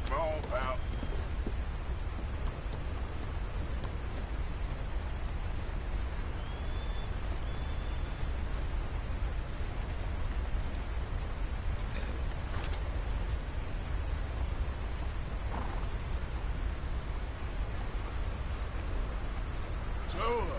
Come on, pal. So,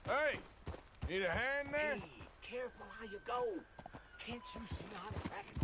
hey, need a hand there? Hey, careful how you go. Can't you see I'm tracking?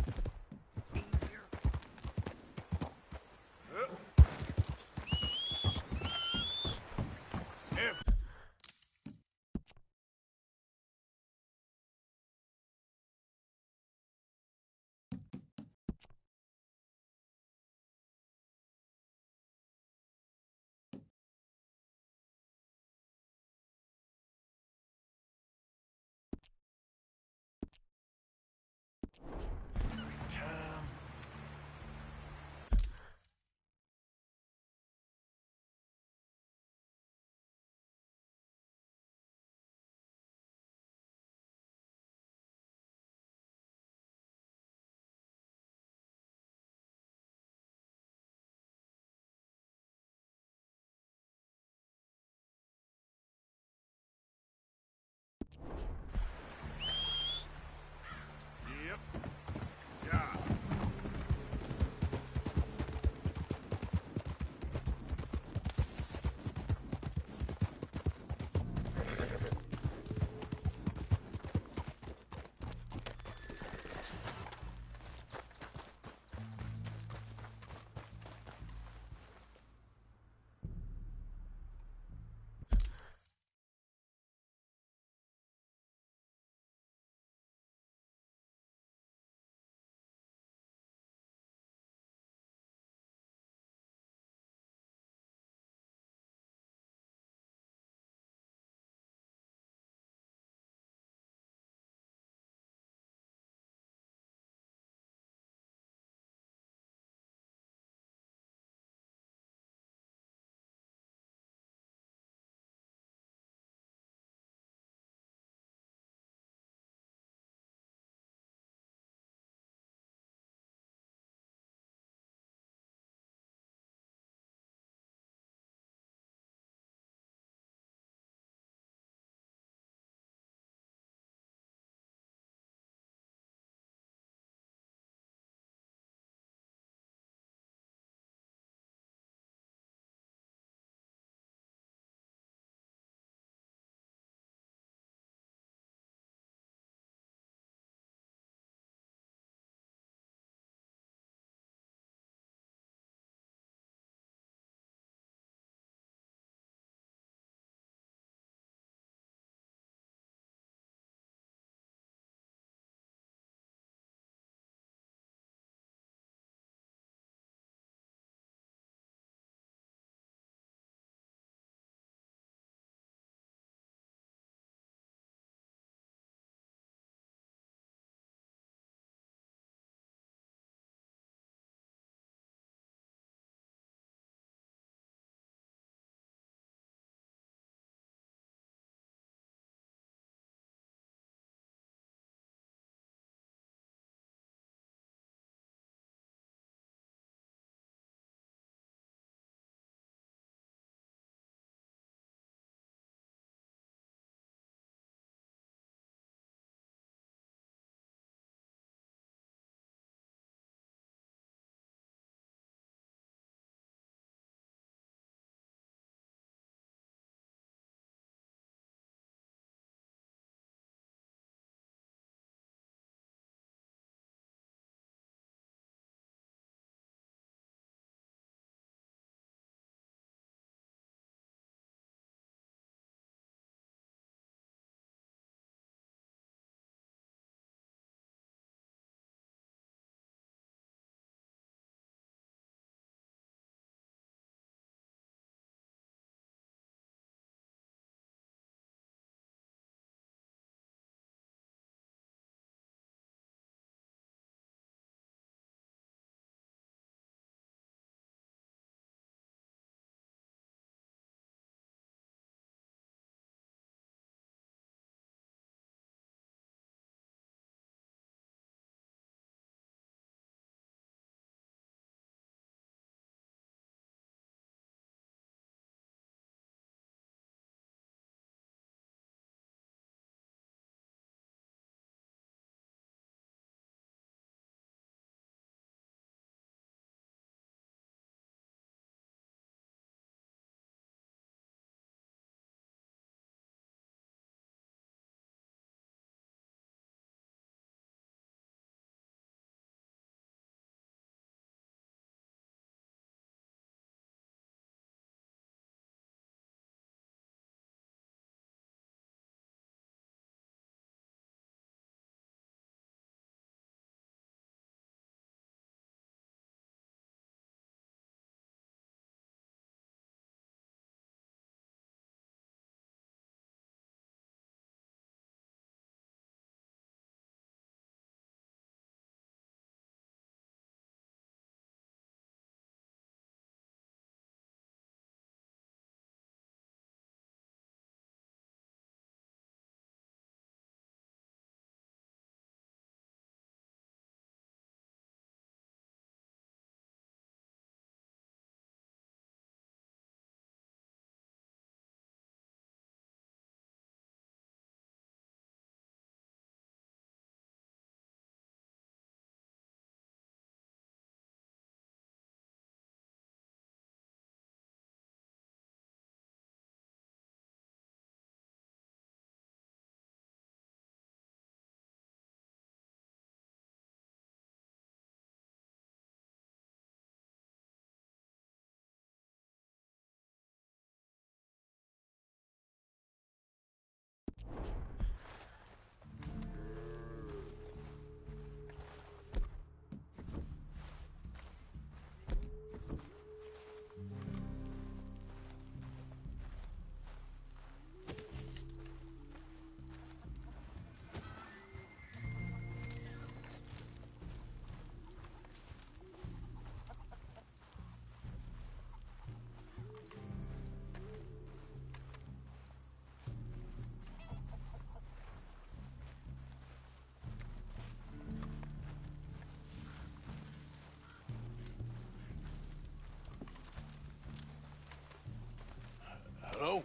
Hello?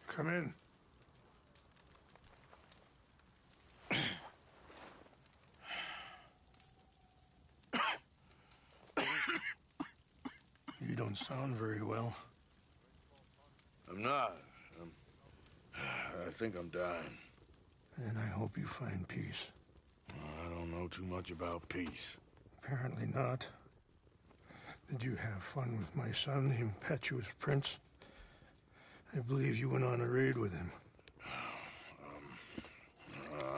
Come in. You don't sound very well. I'm not. I think I'm dying. And I hope you find peace. I don't know too much about peace. Apparently not. Did you have fun with my son, the impetuous prince? I believe you went on a raid with him.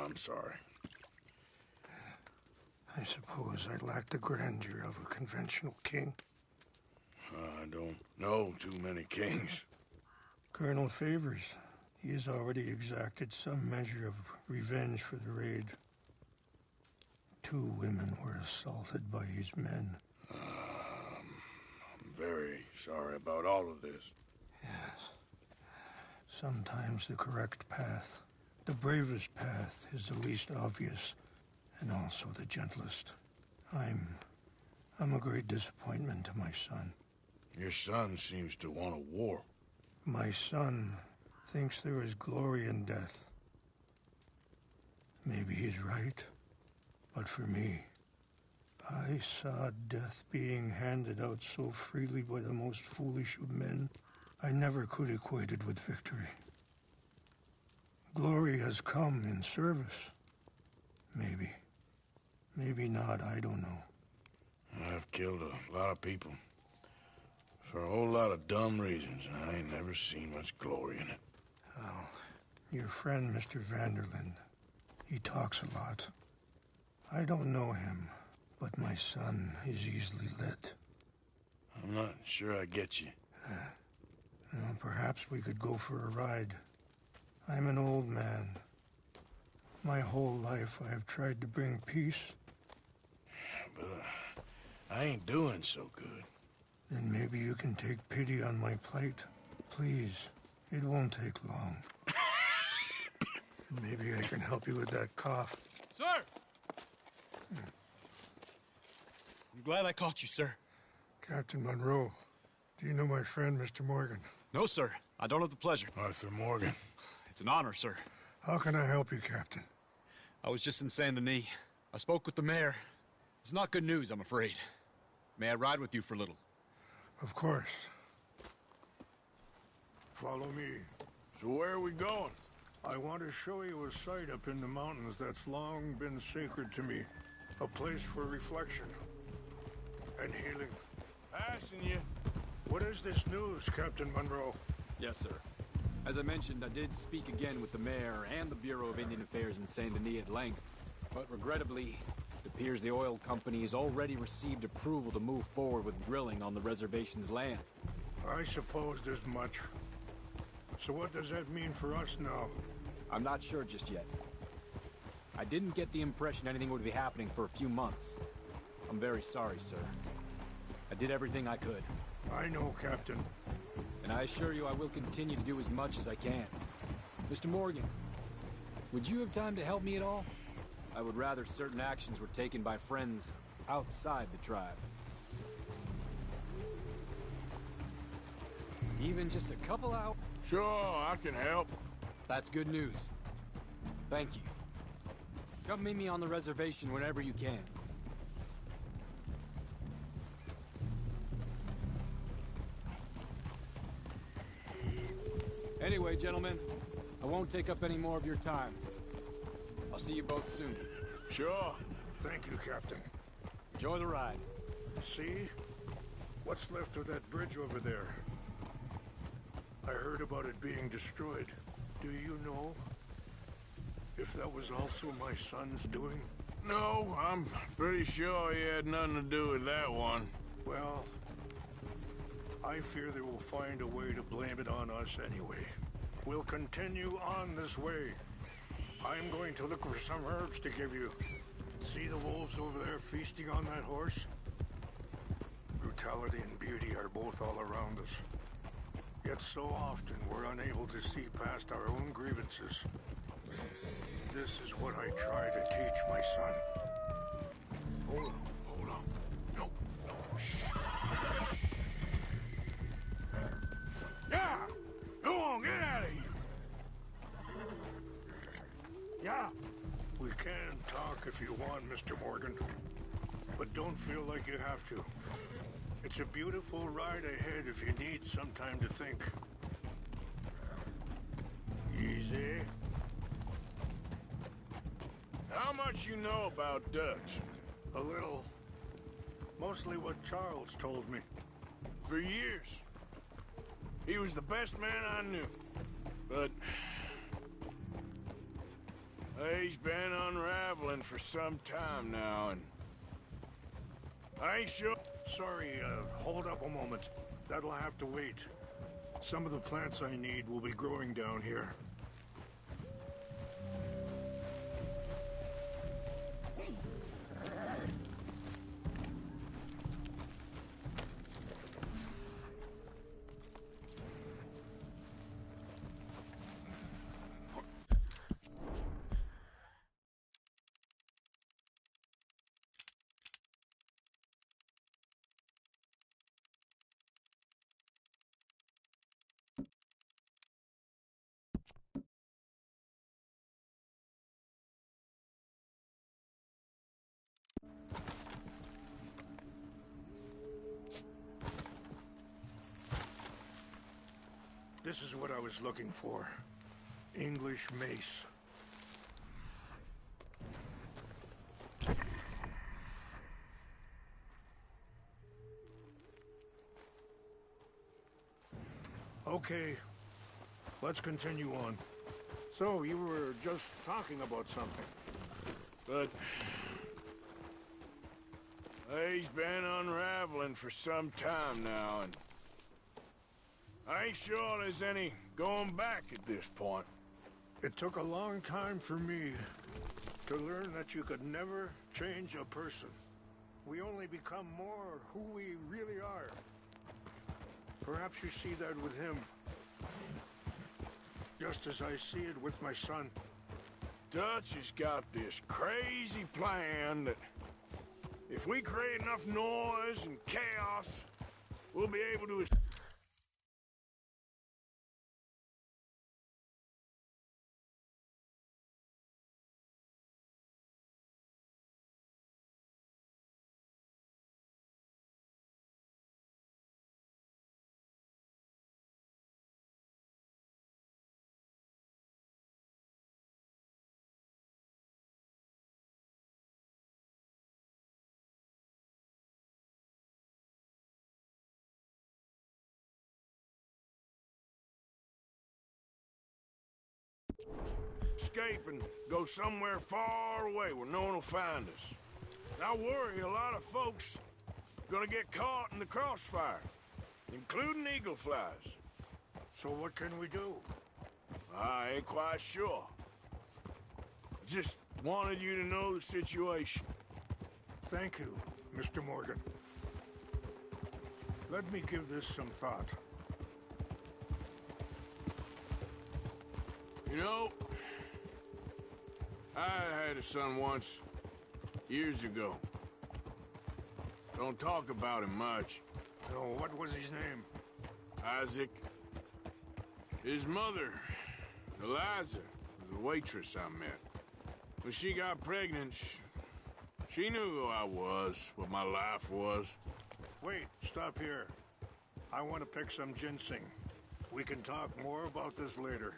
I'm sorry. I suppose I lack the grandeur of a conventional king. I don't know too many kings. Colonel Favors, he has already exacted some measure of revenge for the raid. 2 women were assaulted by his men. I'm very sorry about all of this. Yes. Sometimes the correct path, the bravest path, is the least obvious, and also the gentlest. I'm a great disappointment to my son. Your son seems to want a war. My son thinks there is glory in death. Maybe he's right, but for me, I saw death being handed out so freely by the most foolish of men, I never could equate it with victory. Glory has come in service. Maybe. Maybe not, I don't know. I've killed a lot of people. For a whole lot of dumb reasons, and I ain't never seen much glory in it. Well, your friend, Mr. Vanderlyn, he talks a lot. I don't know him, but my son is easily led. I'm not sure I get you. Well, perhaps we could go for a ride. I'm an old man. My whole life I have tried to bring peace. But I ain't doing so good. Then maybe you can take pity on my plight. Please, it won't take long. And maybe I can help you with that cough. Sir! I'm glad I caught you, sir. Captain Monroe, do you know my friend, Mr. Morgan? No, sir. I don't have the pleasure. Arthur Morgan. It's an honor, sir. How can I help you, Captain? I was just in Saint Denis. I spoke with the mayor. It's not good news, I'm afraid. May I ride with you for a little? Of course. Follow me. So where are we going? I want to show you a site up in the mountains that's long been sacred to me. A place for reflection and healing. Passing you. What is this news, Captain Monroe? Yes, sir. As I mentioned, I did speak again with the mayor and the Bureau of Indian Affairs in Saint Denis at length. But regrettably, it appears the oil company has already received approval to move forward with drilling on the reservation's land. I supposed as much. So what does that mean for us now? I'm not sure just yet. I didn't get the impression anything would be happening for a few months. I'm very sorry, sir. I did everything I could. I know, Captain. And I assure you I will continue to do as much as I can. Mr. Morgan, would you have time to help me at all? I would rather certain actions were taken by friends outside the tribe. Even just a couple out? Sure, I can help. That's good news. Thank you. Come meet me on the reservation whenever you can. Anyway, gentlemen, I won't take up any more of your time. I'll see you both soon. Sure. Thank you, Captain. Enjoy the ride. See? What's left of that bridge over there? I heard about it being destroyed. Do you know if that was also my son's doing? No, I'm pretty sure he had nothing to do with that one. Well, I fear they will find a way to blame it on us anyway. We'll continue on this way. I'm going to look for some herbs to give you. See the wolves over there feasting on that horse? Brutality and beauty are both all around us. Yet so often we're unable to see past our own grievances. This is what I try to teach my son. Hold on. No, shh. can talk if you want, Mr. Morgan. But don't feel like you have to. It's a beautiful ride ahead if you need some time to think. Easy. How much you know about Dutch? A little. Mostly what Charles told me. For years. He was the best man I knew. But... he's been unraveling for some time now, and... I ain't sure... Sorry, hold up a moment. That'll have to wait. Some of the plants I need will be growing down here. This is what I was looking for. English mace. Okay, let's continue on. So, you were just talking about something. But... he's been unraveling for some time now, and... I ain't sure there's any going back at this point. It took a long time for me to learn that you could never change a person. We only become more who we really are. Perhaps you see that with him. Just as I see it with my son. Dutch has got this crazy plan that if we create enough noise and chaos, we'll be able to... escape and go somewhere far away where no one will find us. And I worry a lot of folks are gonna get caught in the crossfire, including eagle flies. So what can we do? I ain't quite sure. Just wanted you to know the situation. Thank you, Mr. Morgan. Let me give this some thought. You know, I had a son once, years ago. Don't talk about him much. Oh, what was his name? Isaac. His mother, Eliza, was a waitress I met. When she got pregnant, she knew who I was, what my life was. Wait, stop here. I want to pick some ginseng. We can talk more about this later.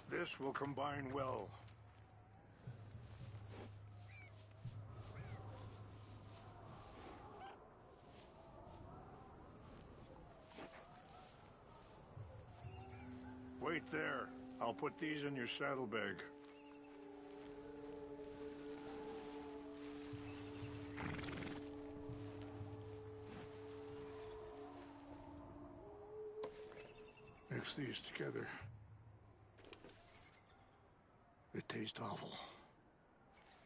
This will combine well. Wait there. I'll put these in your saddlebag. Mix these together. taste awful,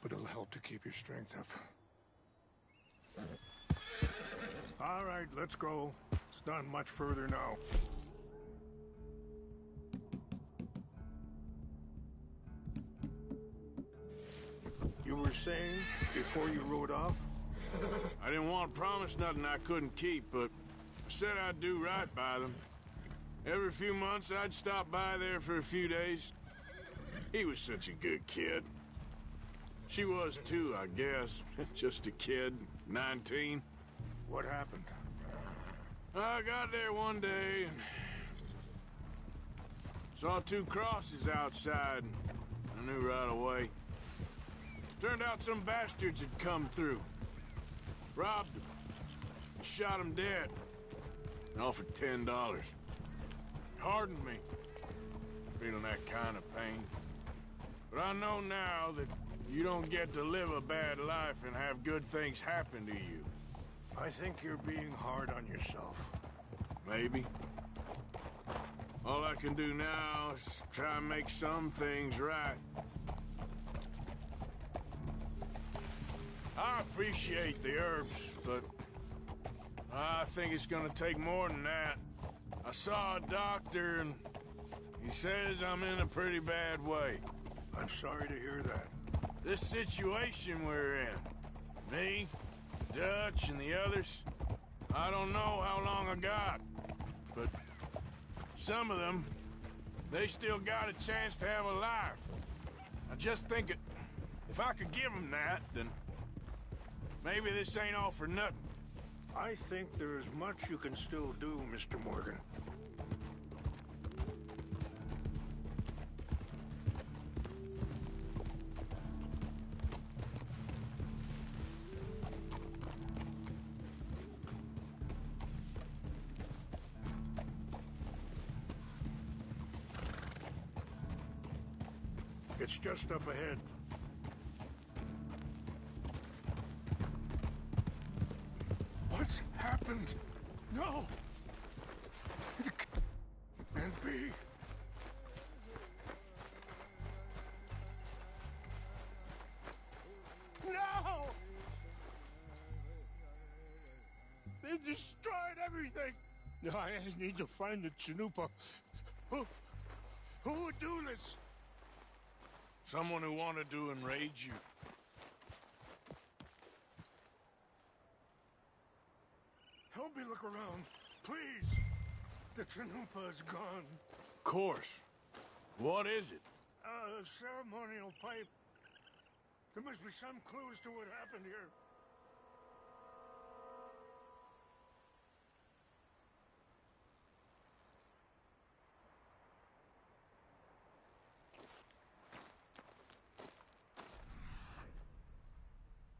but it'll help to keep your strength up. All right, let's go. It's not much further now. You were saying before you rode off? I didn't want to promise nothing I couldn't keep, but I said I'd do right by them. Every few months, I'd stop by there for a few days. He was such a good kid. She was too, I guess. Just a kid, 19. What happened? I got there one day and saw two crosses outside. I knew right away. Turned out some bastards had come through. Robbed them. Shot them dead. And offered $10. Hardened me. Feeling that kind of pain. But I know now that you don't get to live a bad life and have good things happen to you. I think you're being hard on yourself. Maybe. All I can do now is try and make some things right. I appreciate the herbs, but I think it's gonna take more than that. I saw a doctor and he says I'm in a pretty bad way. I'm sorry to hear that. This situation we're in, me, Dutch, and the others, I don't know how long I got, but some of them, they still got a chance to have a life. I just think if I could give them that, then maybe this ain't all for nothing. I think there is much you can still do, Mr. Morgan. It's just up ahead. What's happened? No! It can't be. No! They destroyed everything! I need to find the Chanupa. Who would do this? Someone who wanted to enrage you. Help me look around, please. The Chanupa is gone. Of course. What is it? A ceremonial pipe. There must be some clues to what happened here.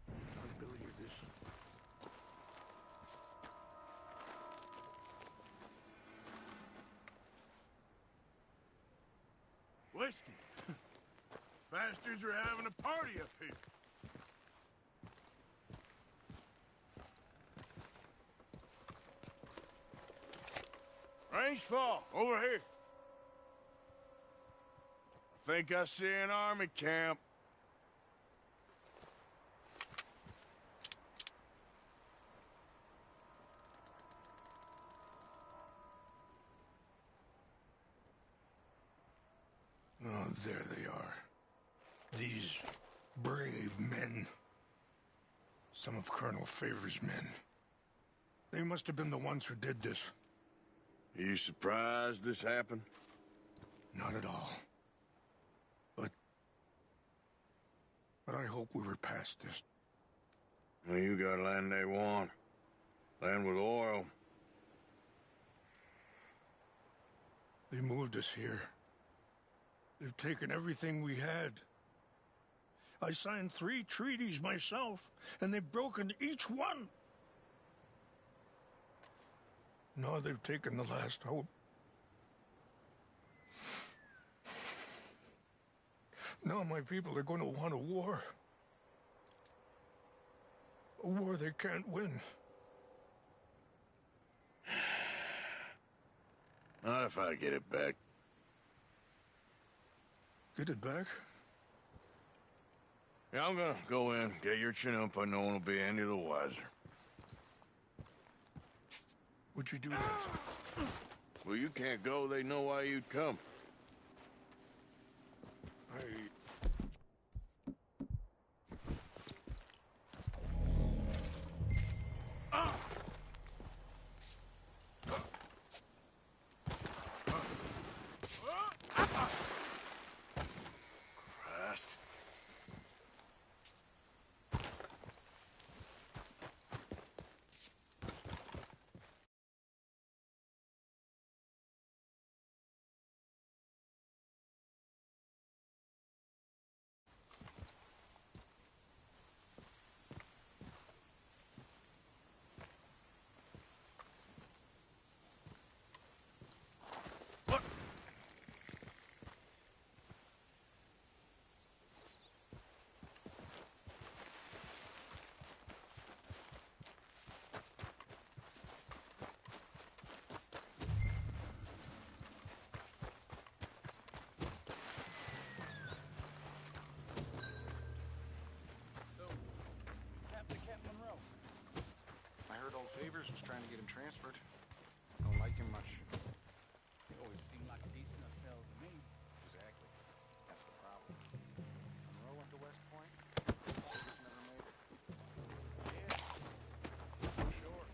I believe this. Whiskey. Bastards are having a party up here. Range fall, over here. I think I see an army camp. Oh, there they are. These brave men. Some of Colonel Favor's men. They must have been the ones who did this. Are you surprised this happened? Not at all. But I hope we were past this. Well, you got land they want. Land with oil. They moved us here. They've taken everything we had. I signed 3 treaties myself, and they've broken each one. Now they've taken the last hope. Now my people are going to want a war. A war they can't win. Not if I get it back. Get it back? Yeah, I'm gonna go in, get your chin up, and no one will be any the wiser. Would you do that? Well, you can't go, they know why you'd come. I... Christ. I heard old Favors was trying to get him transferred. Don't like him much. He always seemed like a decent enough fellow to me. Exactly. That's the problem. Monroe went to West Point. Favors never made it. Yeah. Sure.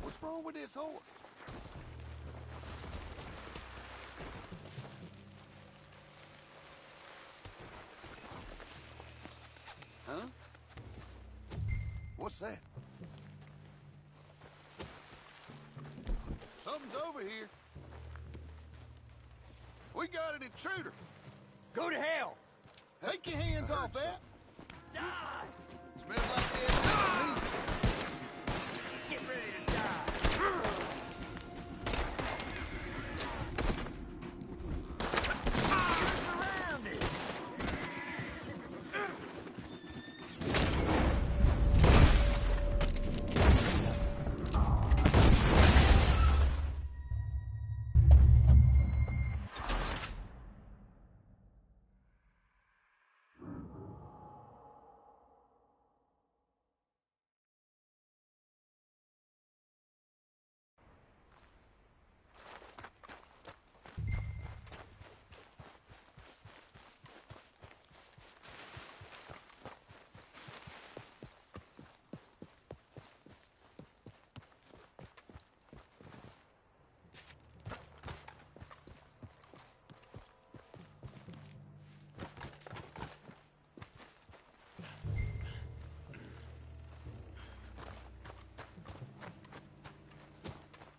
What's wrong with this horse? Huh? What's that? Something's over here. We got an intruder. Go to hell! Take your hands off that. Die! Smells like dead meat. Get ready to die! Surrounded!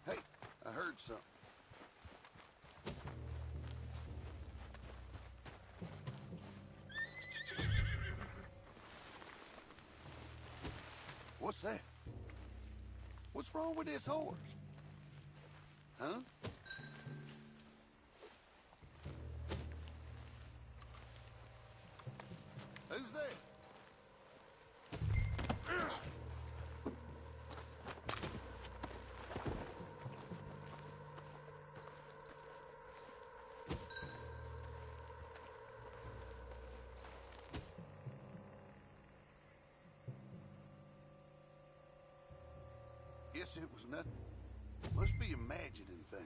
Hey, I heard something. What's that? What's wrong with this horse? Huh? Who's there? Guess it was nothing. Must be imagining things.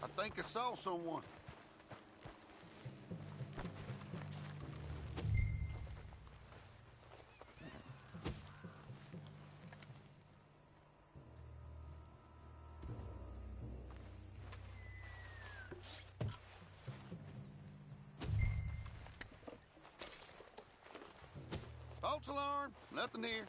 I think I saw someone. False alarm. Nothing here.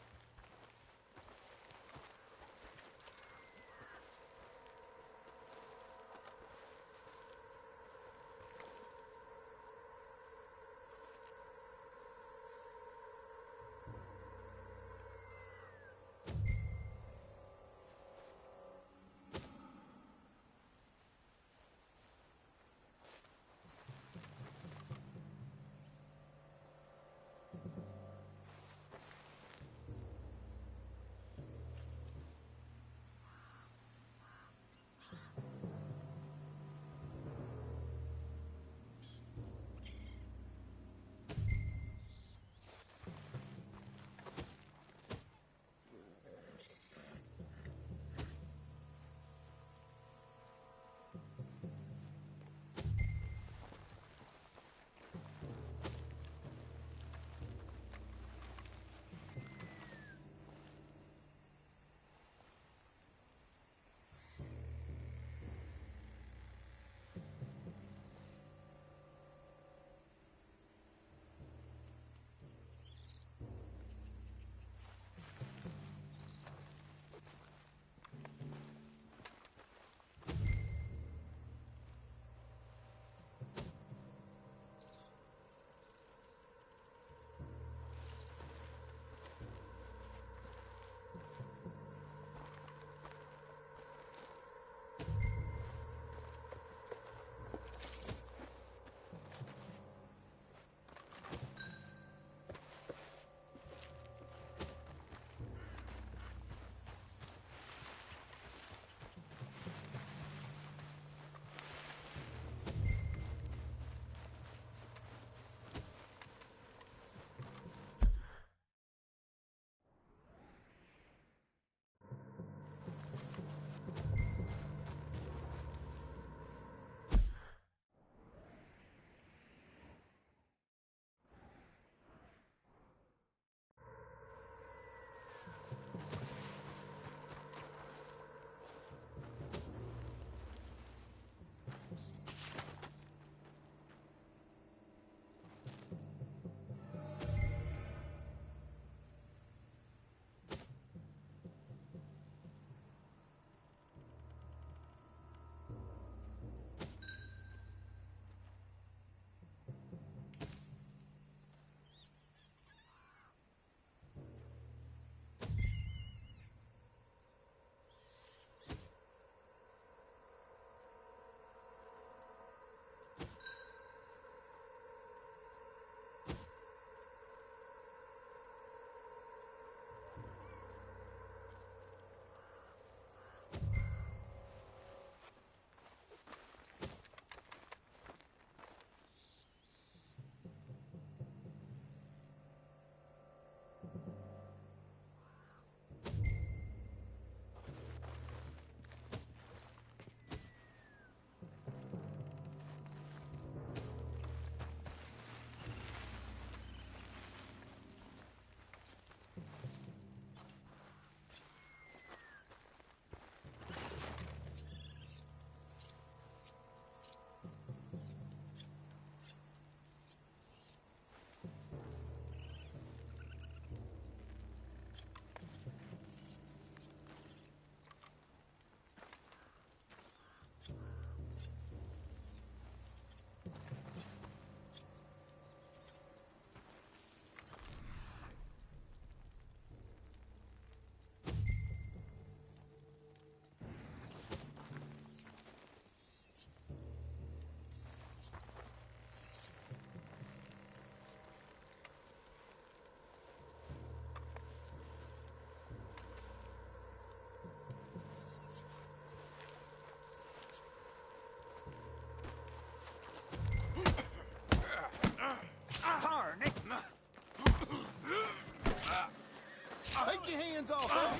your hands off her.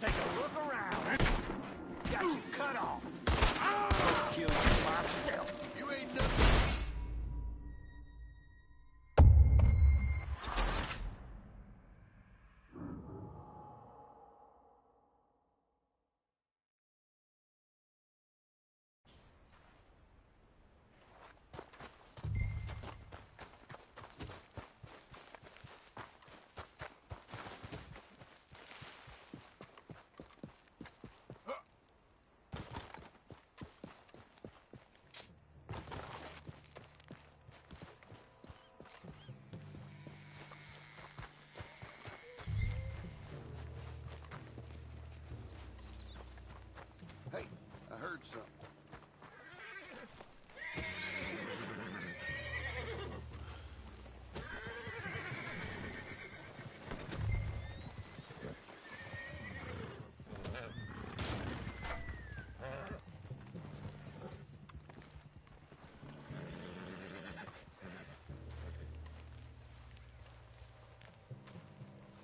Take a look around. Got you cut off. I'll kill you myself. You ain't nothing. Hey, I heard something.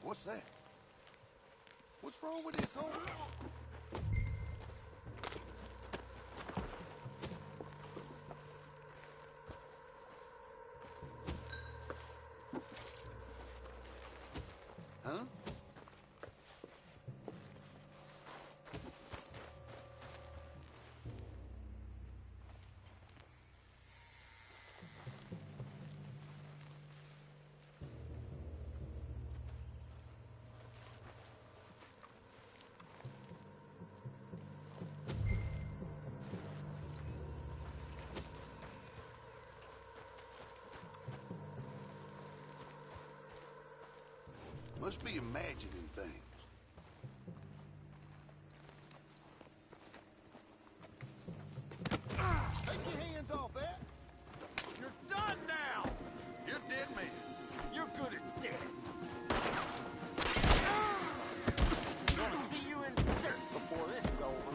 What's that? What's wrong with this hole? Huh? Must be imagining things. Take your hands off that. You're done now. You're dead man. You're good as dead. Gonna see you in dirt before this is over.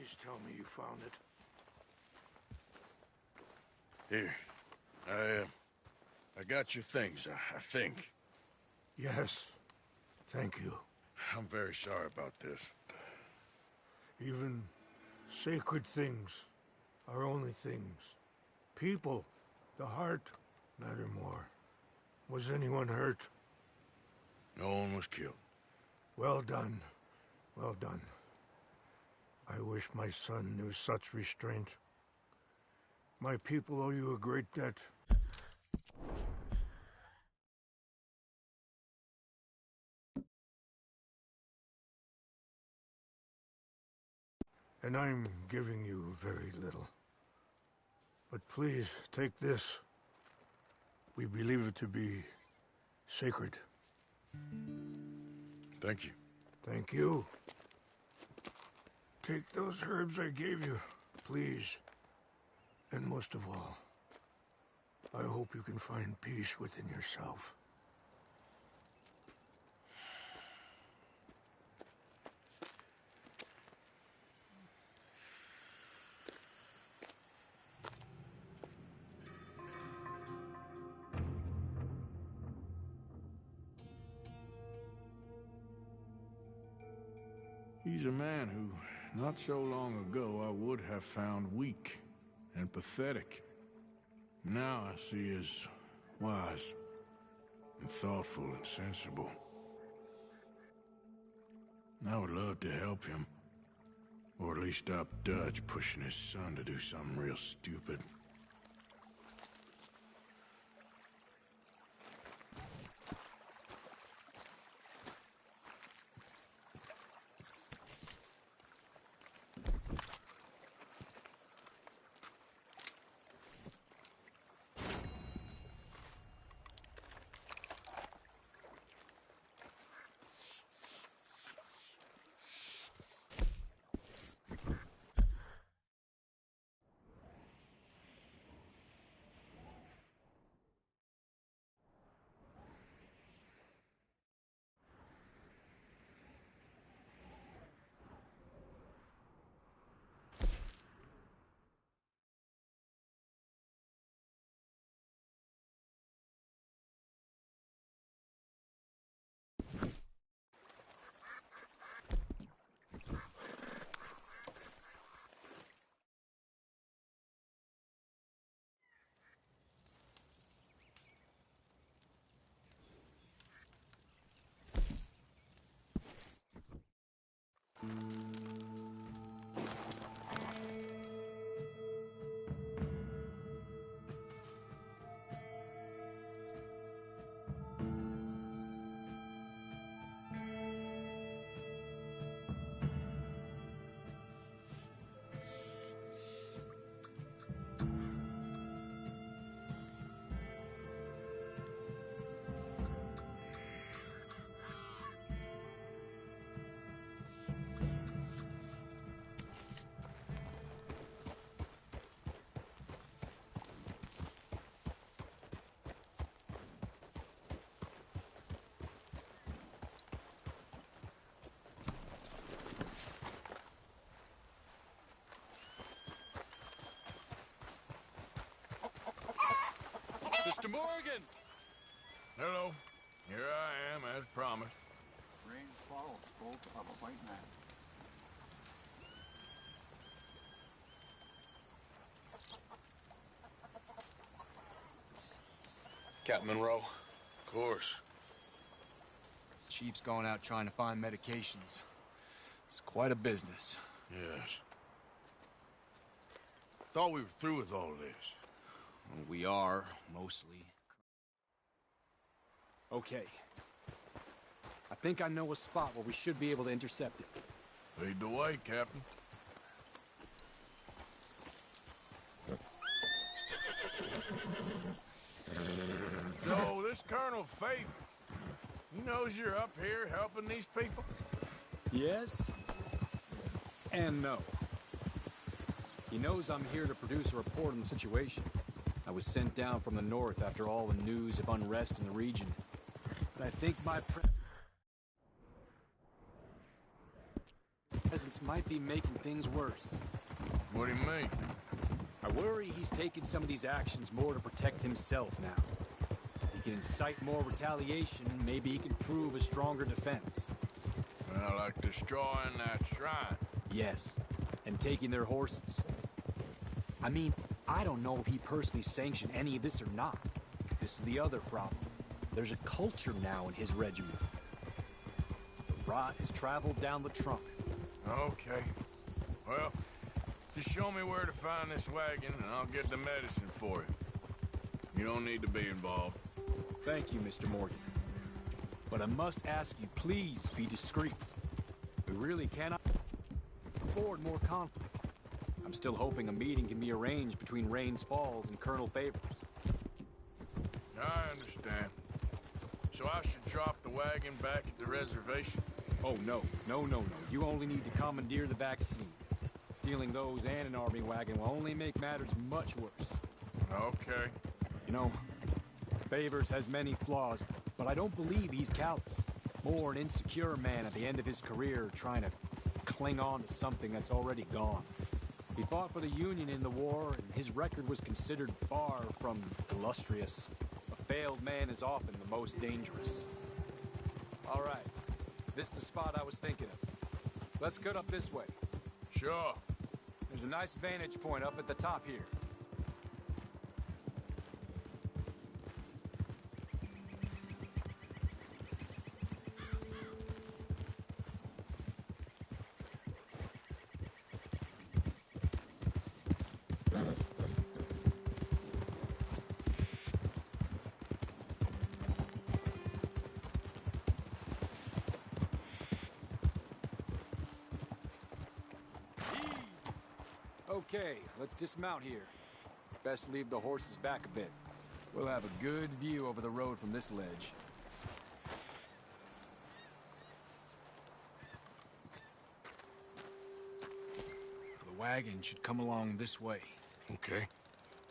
Please tell me you found it. Here. I got your things, I think. Yes. Thank you. I'm very sorry about this. Even sacred things are only things. People, the heart, matter more. Was anyone hurt? No one was killed. Well done. Well done. I wish my son knew such restraint. My people owe you a great debt. And I'm giving you very little. But please, take this. We believe it to be sacred. Thank you. Thank you. Take those herbs I gave you, please. And most of all, I hope you can find peace within yourself. He's a man who, not so long ago, I would have found weak and pathetic. Now I see as wise and thoughtful and sensible. I would love to help him. Or at least stop Dutch pushing his son to do something real stupid. Mr. Morgan! Hello. Here I am, as promised. Rains fall spoke of a white man. Captain Monroe. Of course. Chief's going out trying to find medications. It's quite a business. Yes. Thought we were through with all of this. Well, we are, mostly. Okay. I think I know a spot where we should be able to intercept it. Lead the way, Captain. So, this Colonel Faith, he knows you're up here helping these people? Yes. And no. He knows I'm here to produce a report on the situation. I was sent down from the north after all the news of unrest in the region. But I think my presence might be making things worse. What do you mean? I worry he's taking some of these actions more to protect himself now. If he can incite more retaliation, maybe he can prove a stronger defense. Well, like destroying that shrine. Yes, and taking their horses. I mean, I don't know if he personally sanctioned any of this or not. This is the other problem. There's a culture now in his regiment. The rot has traveled down the trunk. Okay. Well, just show me where to find this wagon, and I'll get the medicine for you. You don't need to be involved. Thank you, Mr. Morgan. But I must ask you, please be discreet. We really cannot afford more conflict. I'm still hoping a meeting can be arranged between Rains Falls and Colonel Favors. I understand. So I should drop the wagon back at the reservation? Oh, no. No. You only need to commandeer the back seat. Stealing those and an army wagon will only make matters much worse. Okay. You know, Favors has many flaws, but I don't believe he's callous. More an insecure man at the end of his career trying to cling on to something that's already gone. He fought for the Union in the war, and his record was considered far from illustrious. A failed man is often the most dangerous. All right. This is the spot I was thinking of. Let's cut up this way. Sure. There's a nice vantage point up at the top here. Okay, let's dismount here. Best leave the horses back a bit. We'll have a good view over the road from this ledge. The wagon should come along this way. Okay.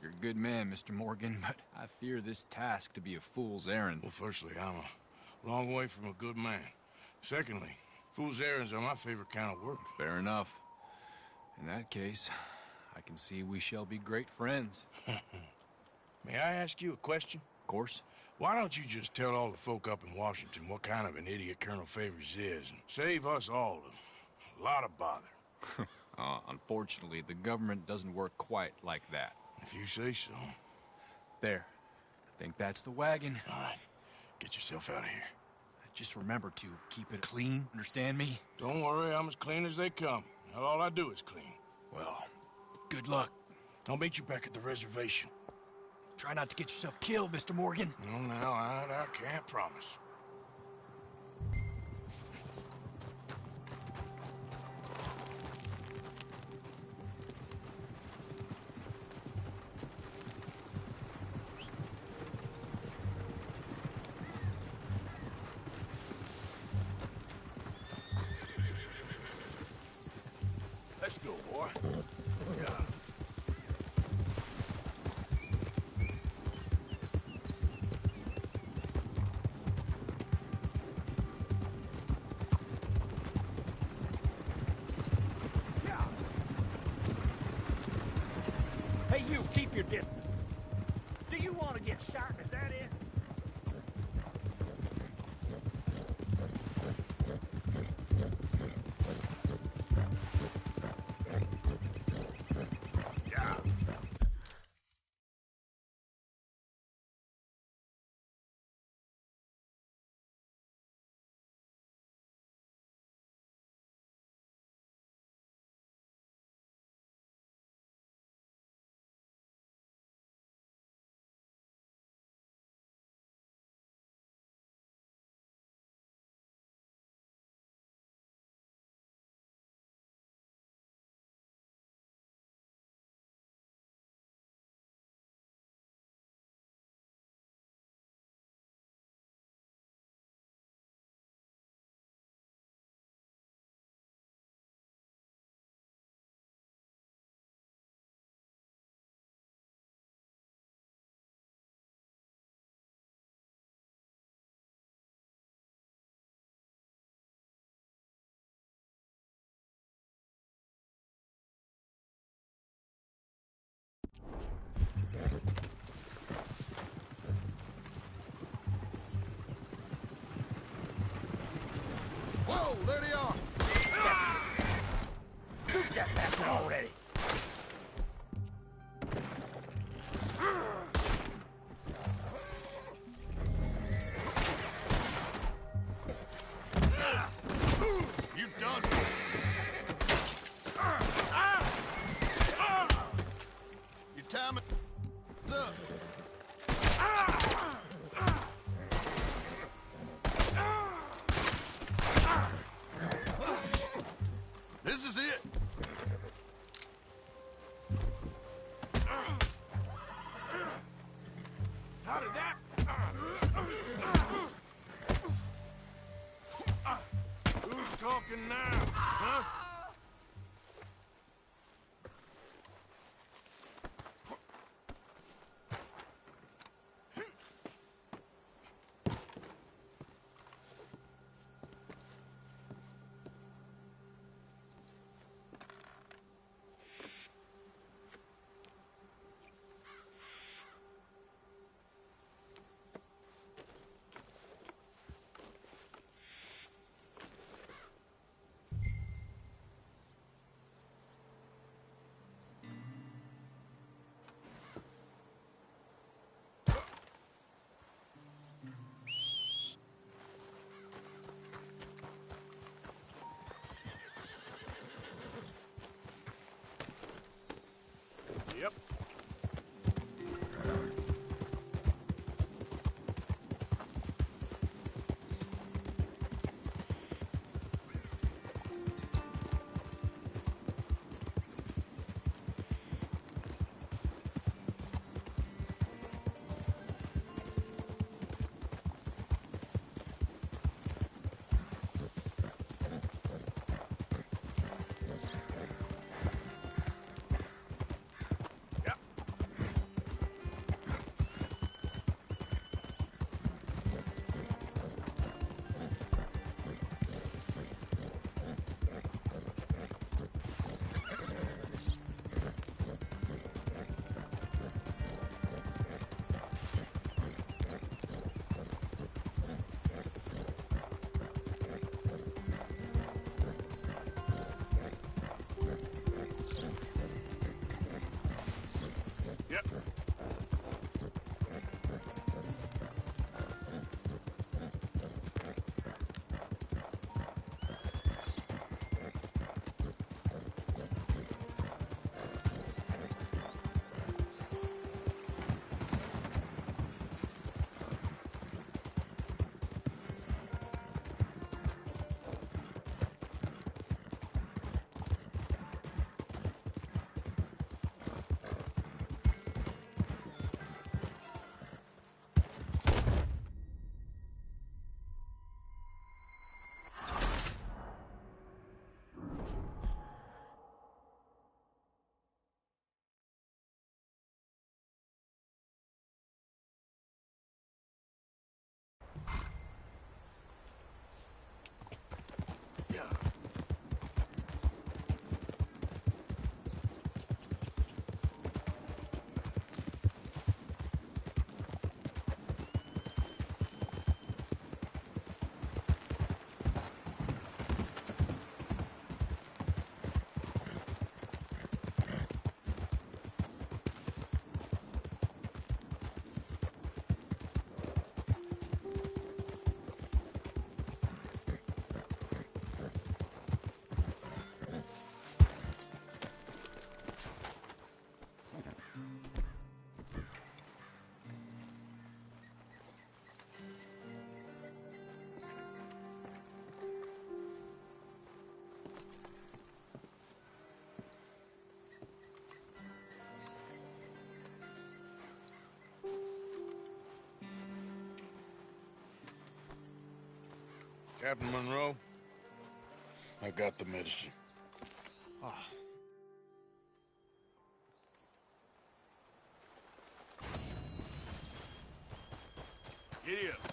You're a good man, Mr. Morgan, but I fear this task to be a fool's errand. Well, firstly, I'm a long way from a good man. Secondly, fool's errands are my favorite kind of work. Fair enough. In that case, I can see we shall be great friends. May I ask you a question? Of course. Why don't you just tell all the folk up in Washington what kind of an idiot Colonel Favors is and save us all a lot of bother? Unfortunately, the government doesn't work quite like that. If you say so. There. I think that's the wagon. All right. Get yourself out of here. Just remember to keep it clean, understand me? Don't worry, I'm as clean as they come. Now, all I do is clean. Well, good luck. I'll meet you back at the reservation. Try not to get yourself killed, Mr. Morgan. No, now, I can't promise. Let's go, boy. Yeah. Hey, you, keep your distance. Do you want to get shot? Is that it? Whoa, there they are! Shoot that bastard already! You done? Your time is up. This is it. How did that? Who's talking now, huh? Yep. Yep. Yep. Captain Monroe, I got the medicine. Giddy up.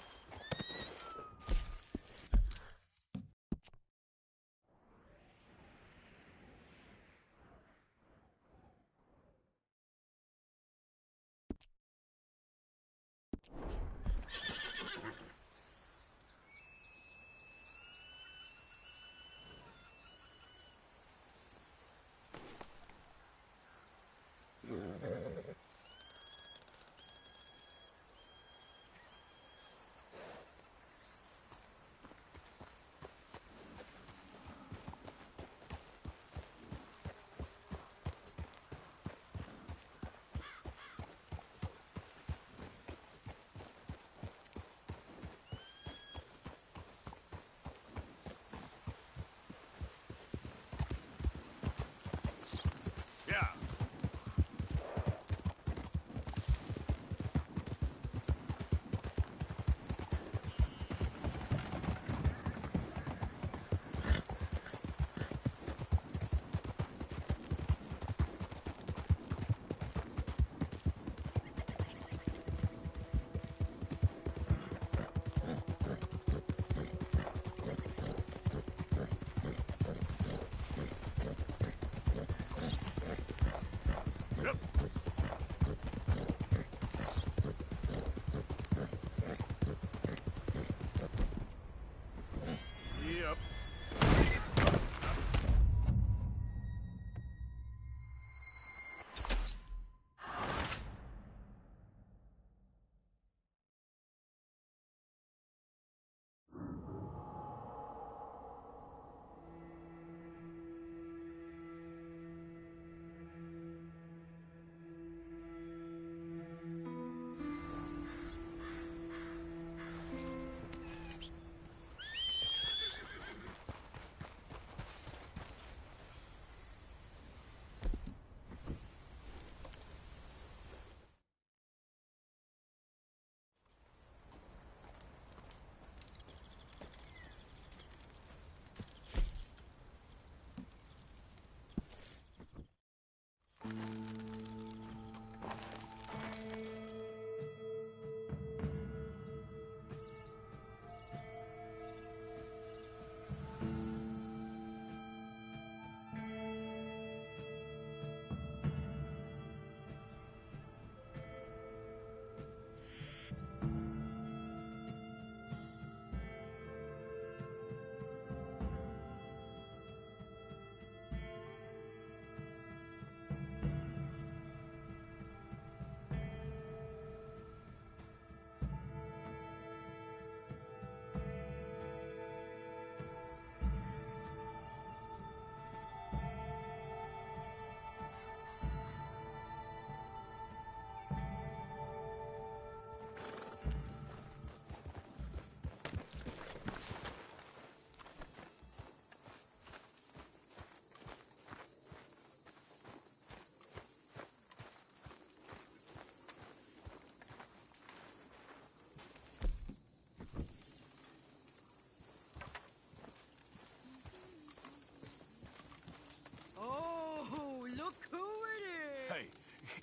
Look who it is! Hey,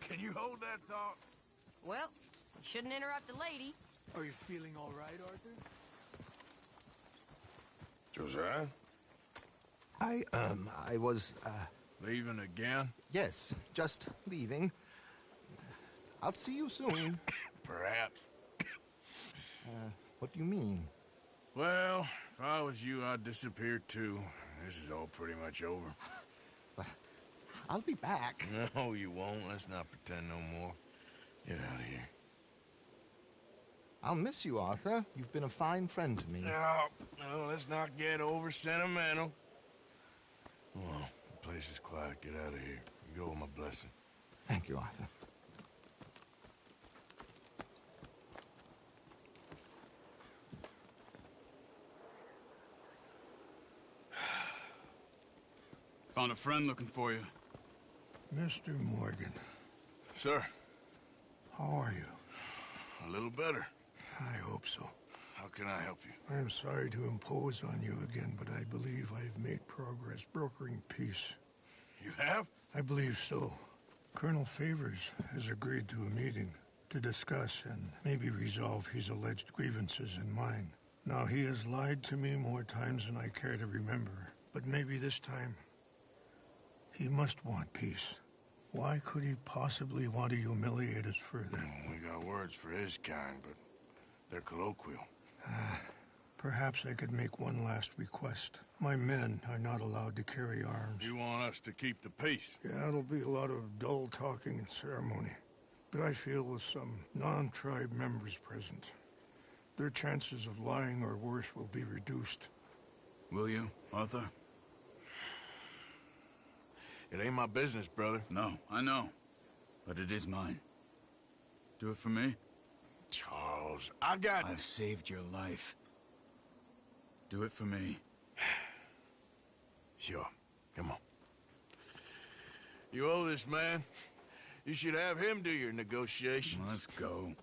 can you hold that thought? Well, shouldn't interrupt the lady. Are you feeling all right, Arthur? Josiah? I was, Leaving again? yes, just leaving. I'll see you soon. Perhaps. What do you mean? Well, if I was you, I'd disappear too. This is all pretty much over. I'll be back. No, you won't. Let's not pretend no more. Get out of here. I'll miss you, Arthur. You've been a fine friend to me. No, let's not get over sentimental. Come on, the place is quiet. Get out of here. You go with my blessing. Thank you, Arthur. Found a friend looking for you. Mr. Morgan, Sir, how are you? a little better. I hope so. How can I help you? I'm sorry to impose on you again, but I believe I've made progress brokering peace. You have? I believe so. Colonel Favors has agreed to a meeting to discuss and maybe resolve his alleged grievances and mine. Now, he has lied to me more times than I care to remember, but maybe this time he must want peace. Why could he possibly want to humiliate us further? We got words for his kind, but they're colloquial. Perhaps I could make one last request. My men are not allowed to carry arms. You want us to keep the peace? Yeah, it'll be a lot of dull talking and ceremony. But I feel with some non-tribe members present, their chances of lying or worse will be reduced. Will you, Arthur? It ain't my business, brother. No, I know. But it is mine. Do it for me? Charles, I've saved your life. Do it for me. Sure. Come on. You owe this man. You should have him do your negotiations. Let's go.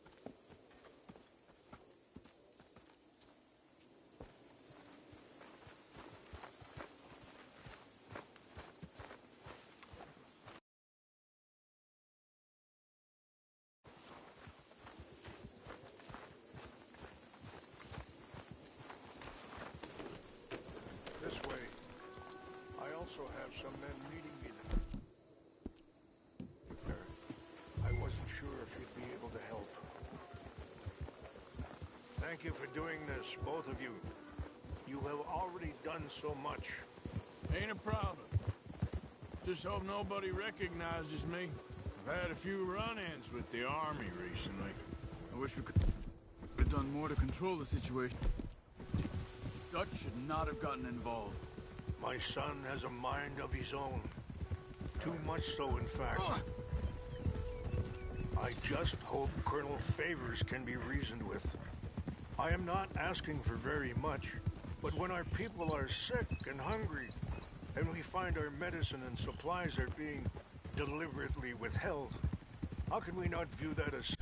This way. I also have some men meeting me there. I wasn't sure if you'd be able to help. Thank you for doing this, both of you. You have already done so much. Ain't a problem. Just hope nobody recognizes me. I've had a few run-ins with the army recently. I wish we could have done more to control the situation. Dutch should not have gotten involved. My son has a mind of his own. Too much so, in fact. I just hope Colonel Favors can be reasoned with. I am not asking for very much, but when our people are sick and hungry, and we find our medicine and supplies are being deliberately withheld, how can we not view that as...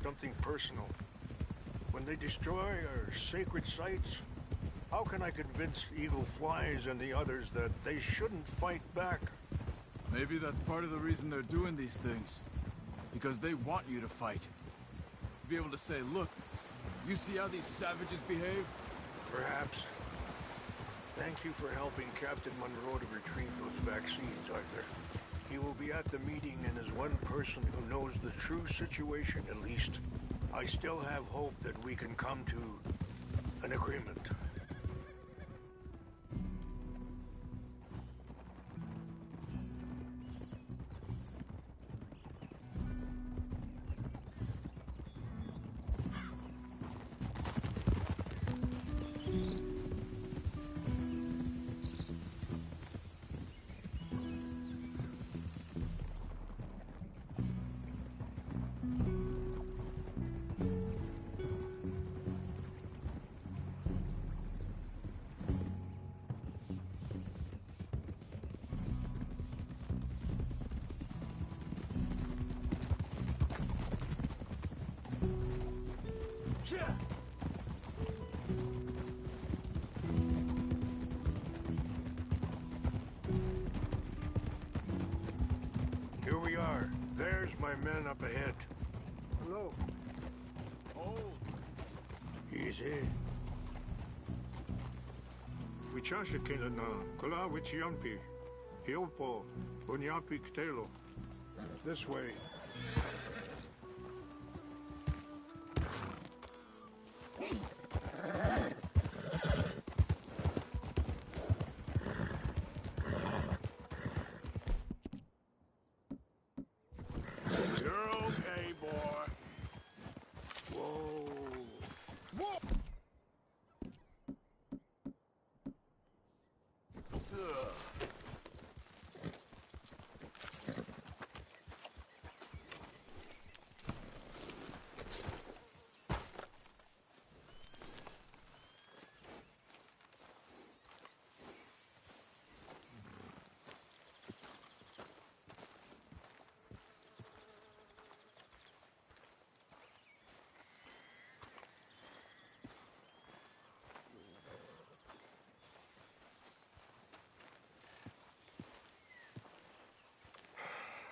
something personal. When they destroy our sacred sites, how can I convince Eagle Flies and the others that they shouldn't fight back? Maybe that's part of the reason they're doing these things. Because they want you to fight. To be able to say, look, you see how these savages behave? Perhaps. Thank you for helping Captain Monroe to retrieve those vaccines, Arthur. He will be at the meeting and is one person who knows the true situation, at least. I still have hope that we can come to an agreement. Here we are. There's my men up ahead. Hello. Hold. Easy. Wichasha na kula wichiampi. Hilpo. Bunyapi ktelo. This way. You're okay, boy. Whoa. Whoa! Ugh.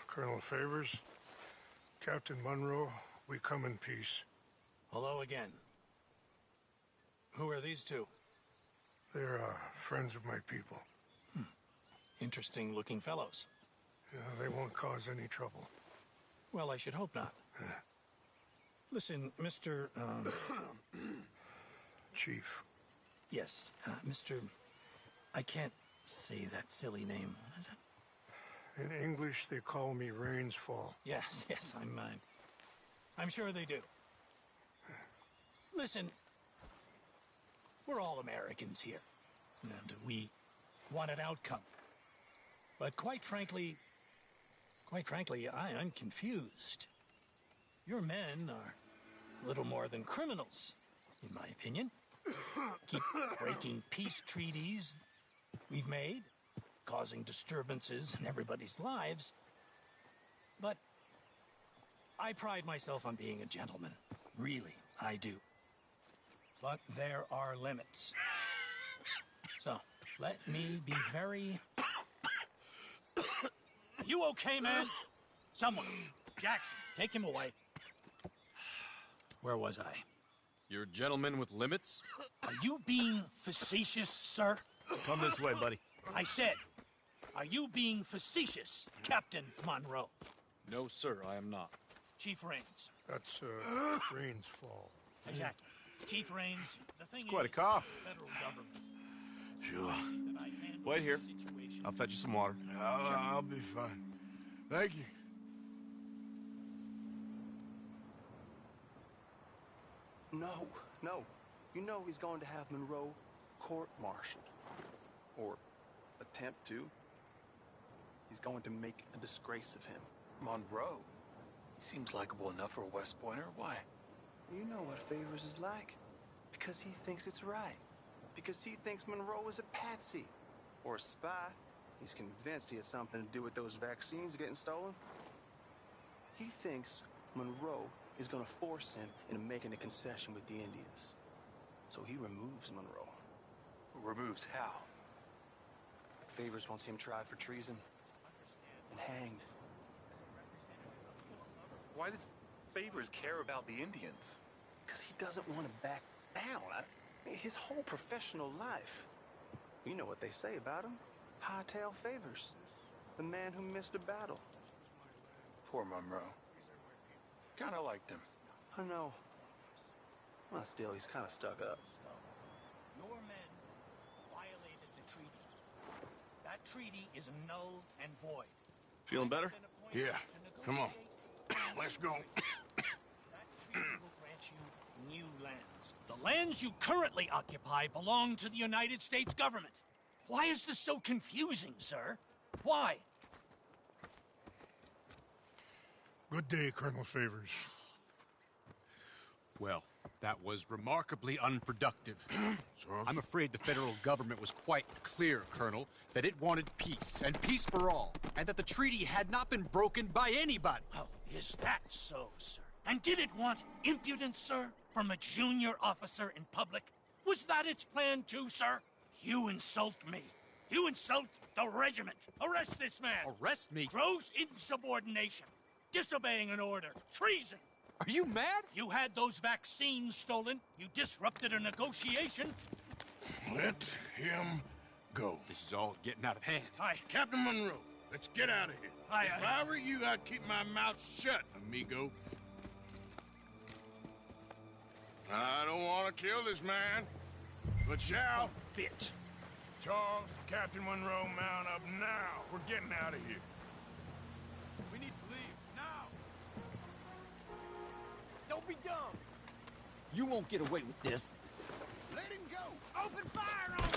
Colonel Favors, Captain Monroe, we come in peace. Hello again. Who are these two? They're friends of my people. Interesting looking fellows. Yeah, they won't cause any trouble. Well, I should hope not. Listen, Mr. Chief. Yes, Mr. I can't say that silly name. What is it? In English, they call me Rains Fall. Yes, I'm sure they do. Listen, we're all Americans here, and we want an outcome. But quite frankly, I'm confused. Your men are a little more than criminals, in my opinion. Keep breaking peace treaties we've made, causing disturbances in everybody's lives. But I pride myself on being a gentleman. Really, I do. But there are limits. So, let me be very... You okay, man? Someone. Jackson, take him away. Where was I? You're a gentleman with limits? Are you being facetious, sir? Come this way, buddy. I said, are you being facetious, Captain Monroe? No, sir, I am not. Chief Rains. That's Rains Fall. Exactly. Chief Rains, the thing quite a is, cough. the federal government. Sure. That I handle Wait here. the situation. I'll fetch you some water. I'll be fine. Thank you. No. You know he's going to have Monroe court-martialed. Or attempt to. He's going to make a disgrace of him. Monroe? He seems likable enough for a West Pointer. Why? You know what Favors is like. Because he thinks it's right. Because he thinks Monroe is a patsy. Or a spy. He's convinced he had something to do with those vaccines getting stolen. He thinks Monroe is going to force him into making a concession with the Indians. So he removes Monroe. Removes how? Favors wants him tried for treason and hanged. Why does Favors care about the Indians? Because he doesn't want to back down. His whole professional life. You know what they say about him. Hightail Favors. The man who missed a battle. Poor Monroe. Kinda liked him. I know. Well, still, he's kind of stuck up. Your men violated the treaty. That treaty is null and void. Feeling better? Yeah. Come on. Let's go. That treaty will grant you new lands. The lands you currently occupy belong to the United States government. Why is this so confusing, sir? Why? Good day, Colonel Favors. Well, that was remarkably unproductive. I'm afraid the federal government was quite clear, Colonel, that it wanted peace, and peace for all, and that the treaty had not been broken by anybody. Oh, is that so, sir? And did it want impudence, sir, from a junior officer in public? Was that its plan too, sir? You insult me. You insult the regiment. Arrest this man. Arrest me? Gross insubordination. Disobeying an order. Treason. Are you mad? You had those vaccines stolen. You disrupted a negotiation. Let him go. This is all getting out of hand. Aye. Captain Monroe, let's get out of here. Aye, If aye. I were you, I'd keep my mouth shut, amigo. I don't want to kill this man, but shall. Bitch. Charles, Captain Monroe, mount up now. We're getting out of here. We need to leave now. Don't be dumb. You won't get away with this. Let him go! Open fire on him!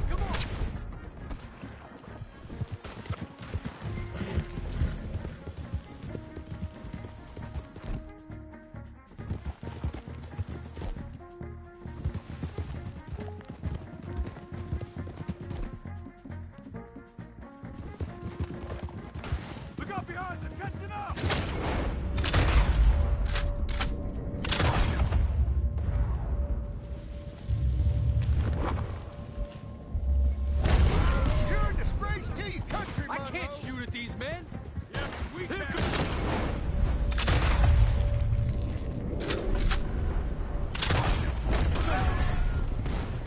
Come on. Look out behind them! Catching up! You're a disgrace to your country, I can't shoot at these men. Yeah, we can.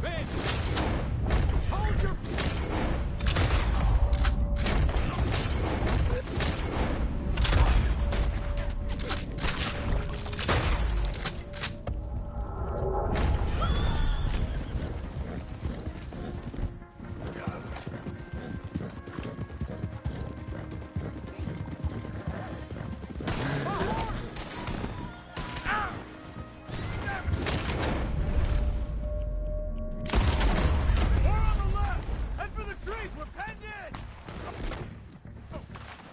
Man, hold your... We're on the left! Head for the trees! We're penned in!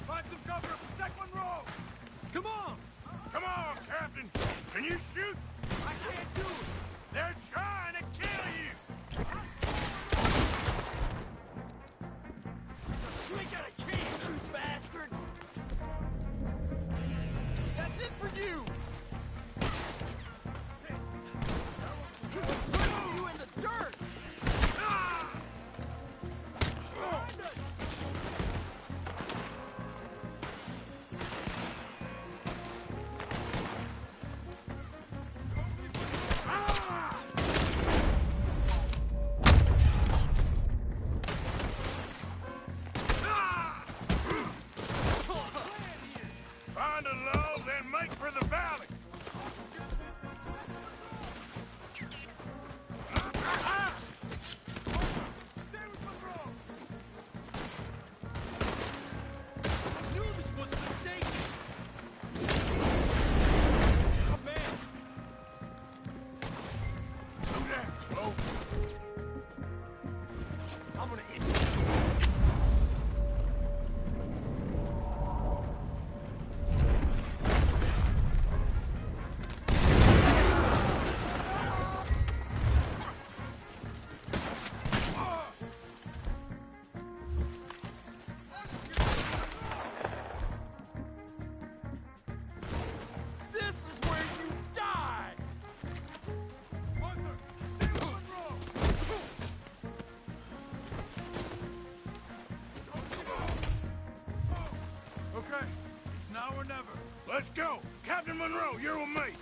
Find some cover and protect Monroe! Come on. Come on, Captain! Can you shoot? I can't do it. They're trying to kill you! You ain't got a chance, you bastard. That's it for you! You in the dirt! Find a lull, then make for the valley! Stay with Monroe! I knew this was a mistake. Oh, man. Do that, folks. I'm gonna hit you. This is where you die! Arthur, stay with Monroe! Okay, it's now or never. Let's go! Captain Monroe, you're with me!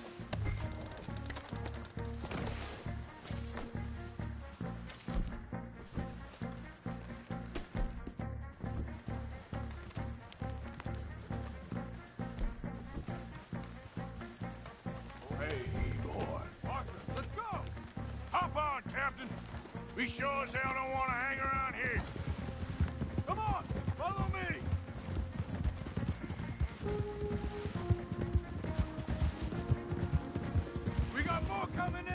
We sure as hell don't want to hang around here. Come on, follow me. We got more coming in.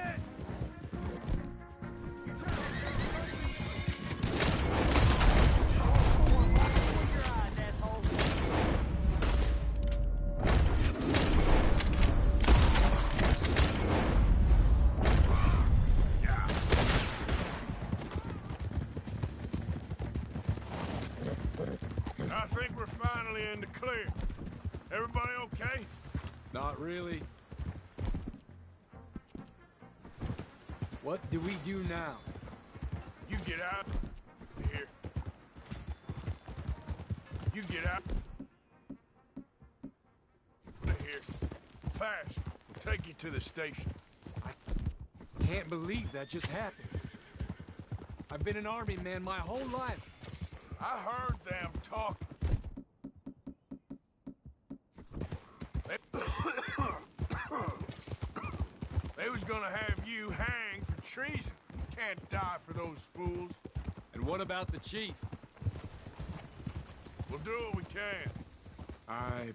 I think we're finally in the clear. Everybody okay? Not really. What do we do now? You get out of here. You get out of here. Fast. We'll take you to the station. I can't believe that just happened. I've been an army man my whole life. I heard them talking. They was gonna have you hanged for treason. You can't die for those fools. And what about the chief? We'll do what we can. I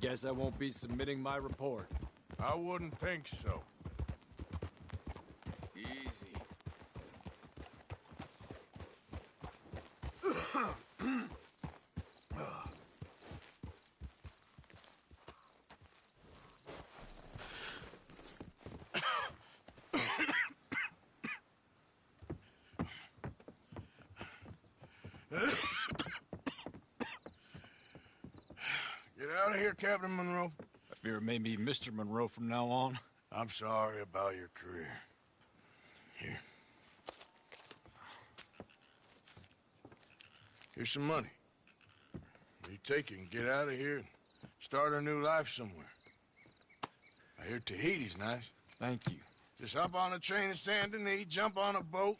guess I won't be submitting my report. I wouldn't think so. Easy. Get out of here, Captain Monroe. I fear it may be Mr. Monroe from now on. I'm sorry about your career. Here. Here's some money. You take it and get out of here and start a new life somewhere. I hear Tahiti's nice. Thank you. Just hop on a train to Saint Denis, jump on a boat,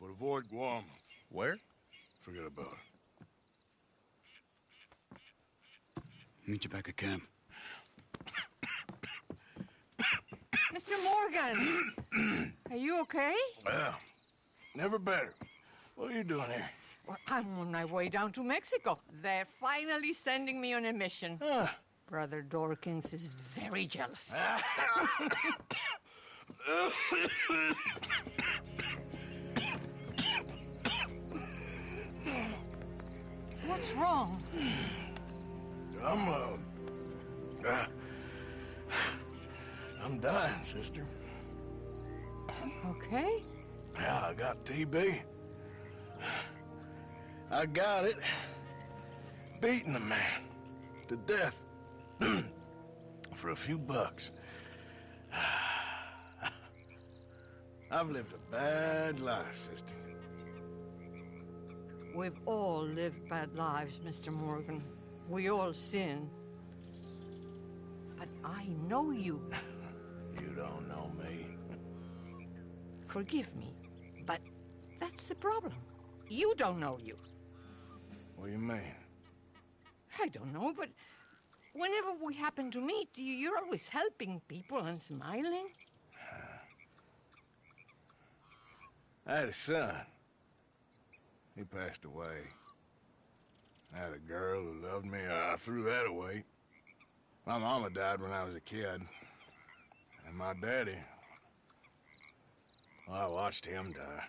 but avoid Guam. Where? Forget about it. Meet you back at camp. Mr. Morgan! Are you okay? Well, never better. What are you doing here? Well, I'm on my way down to Mexico. They're finally sending me on a mission. Brother Dorkins is very jealous. What's wrong? I'm dying, sister. Okay. Yeah, I got TB. I got it. Beating a man to death for a few bucks. I've lived a bad life, sister. We've all lived bad lives, Mr. Morgan. We all sin. But I know you. You don't know me. Forgive me, but that's the problem. You don't know you. What do you mean? I don't know, but whenever we happen to meet, you're always helping people and smiling. I had a son. He passed away. I had a girl who loved me. I threw that away. My mama died when I was a kid. And my daddy, well, I watched him die.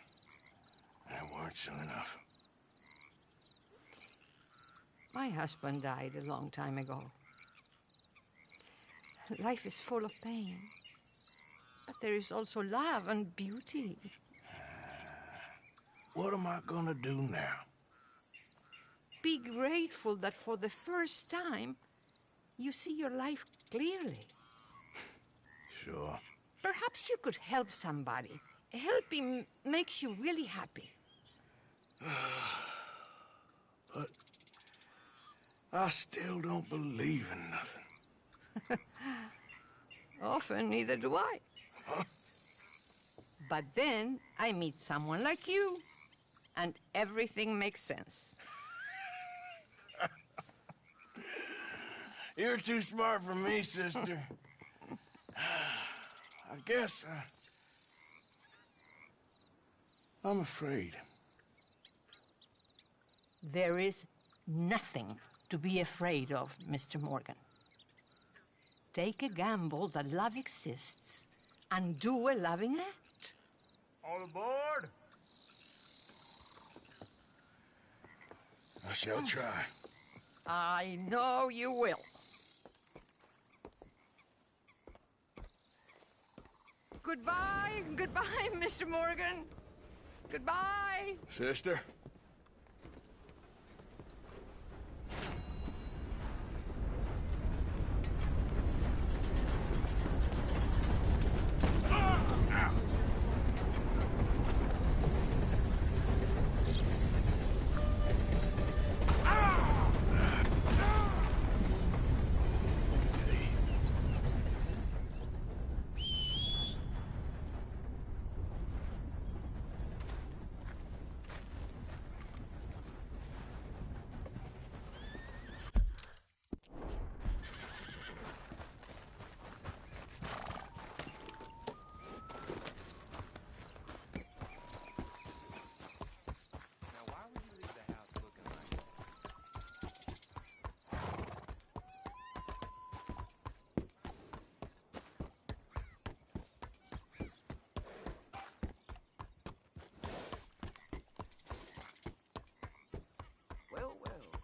And it weren't soon enough. My husband died a long time ago. Life is full of pain. But there is also love and beauty. What am I gonna do now? Be grateful that for the first time, you see your life clearly. Sure. Perhaps you could help somebody. Helping makes you really happy. But I still don't believe in nothing. Often, neither do I. Huh? But then I meet someone like you, and everything makes sense. You're too smart for me, sister. I guess I'm afraid. There is nothing to be afraid of, Mr. Morgan. Take a gamble that love exists and do a loving act. All aboard? I shall try. I know you will. Goodbye, goodbye, Mr. Morgan. Goodbye. Sister? Well, well.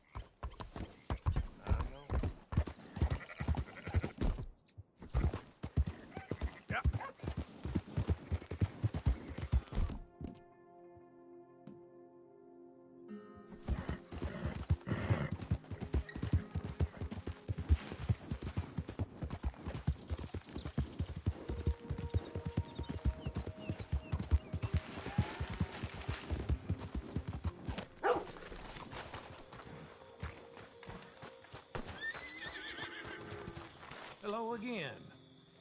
Hello again.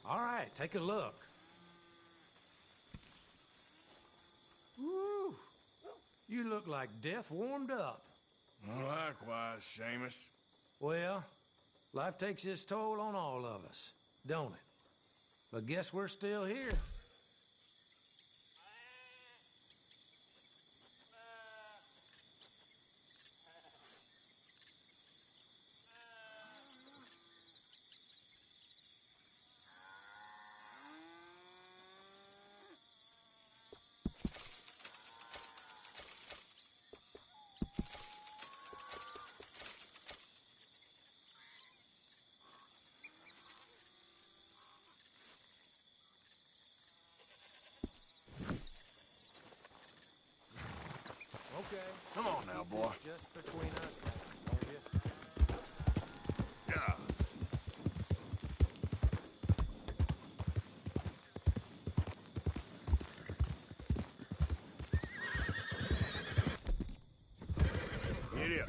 All right, take a look. Woo! You look like death warmed up. Likewise, Seamus. Well, life takes its toll on all of us, don't it? But guess we're still here. Okay. Come on now, boy. Just between us, won't you? Yeah. Get up.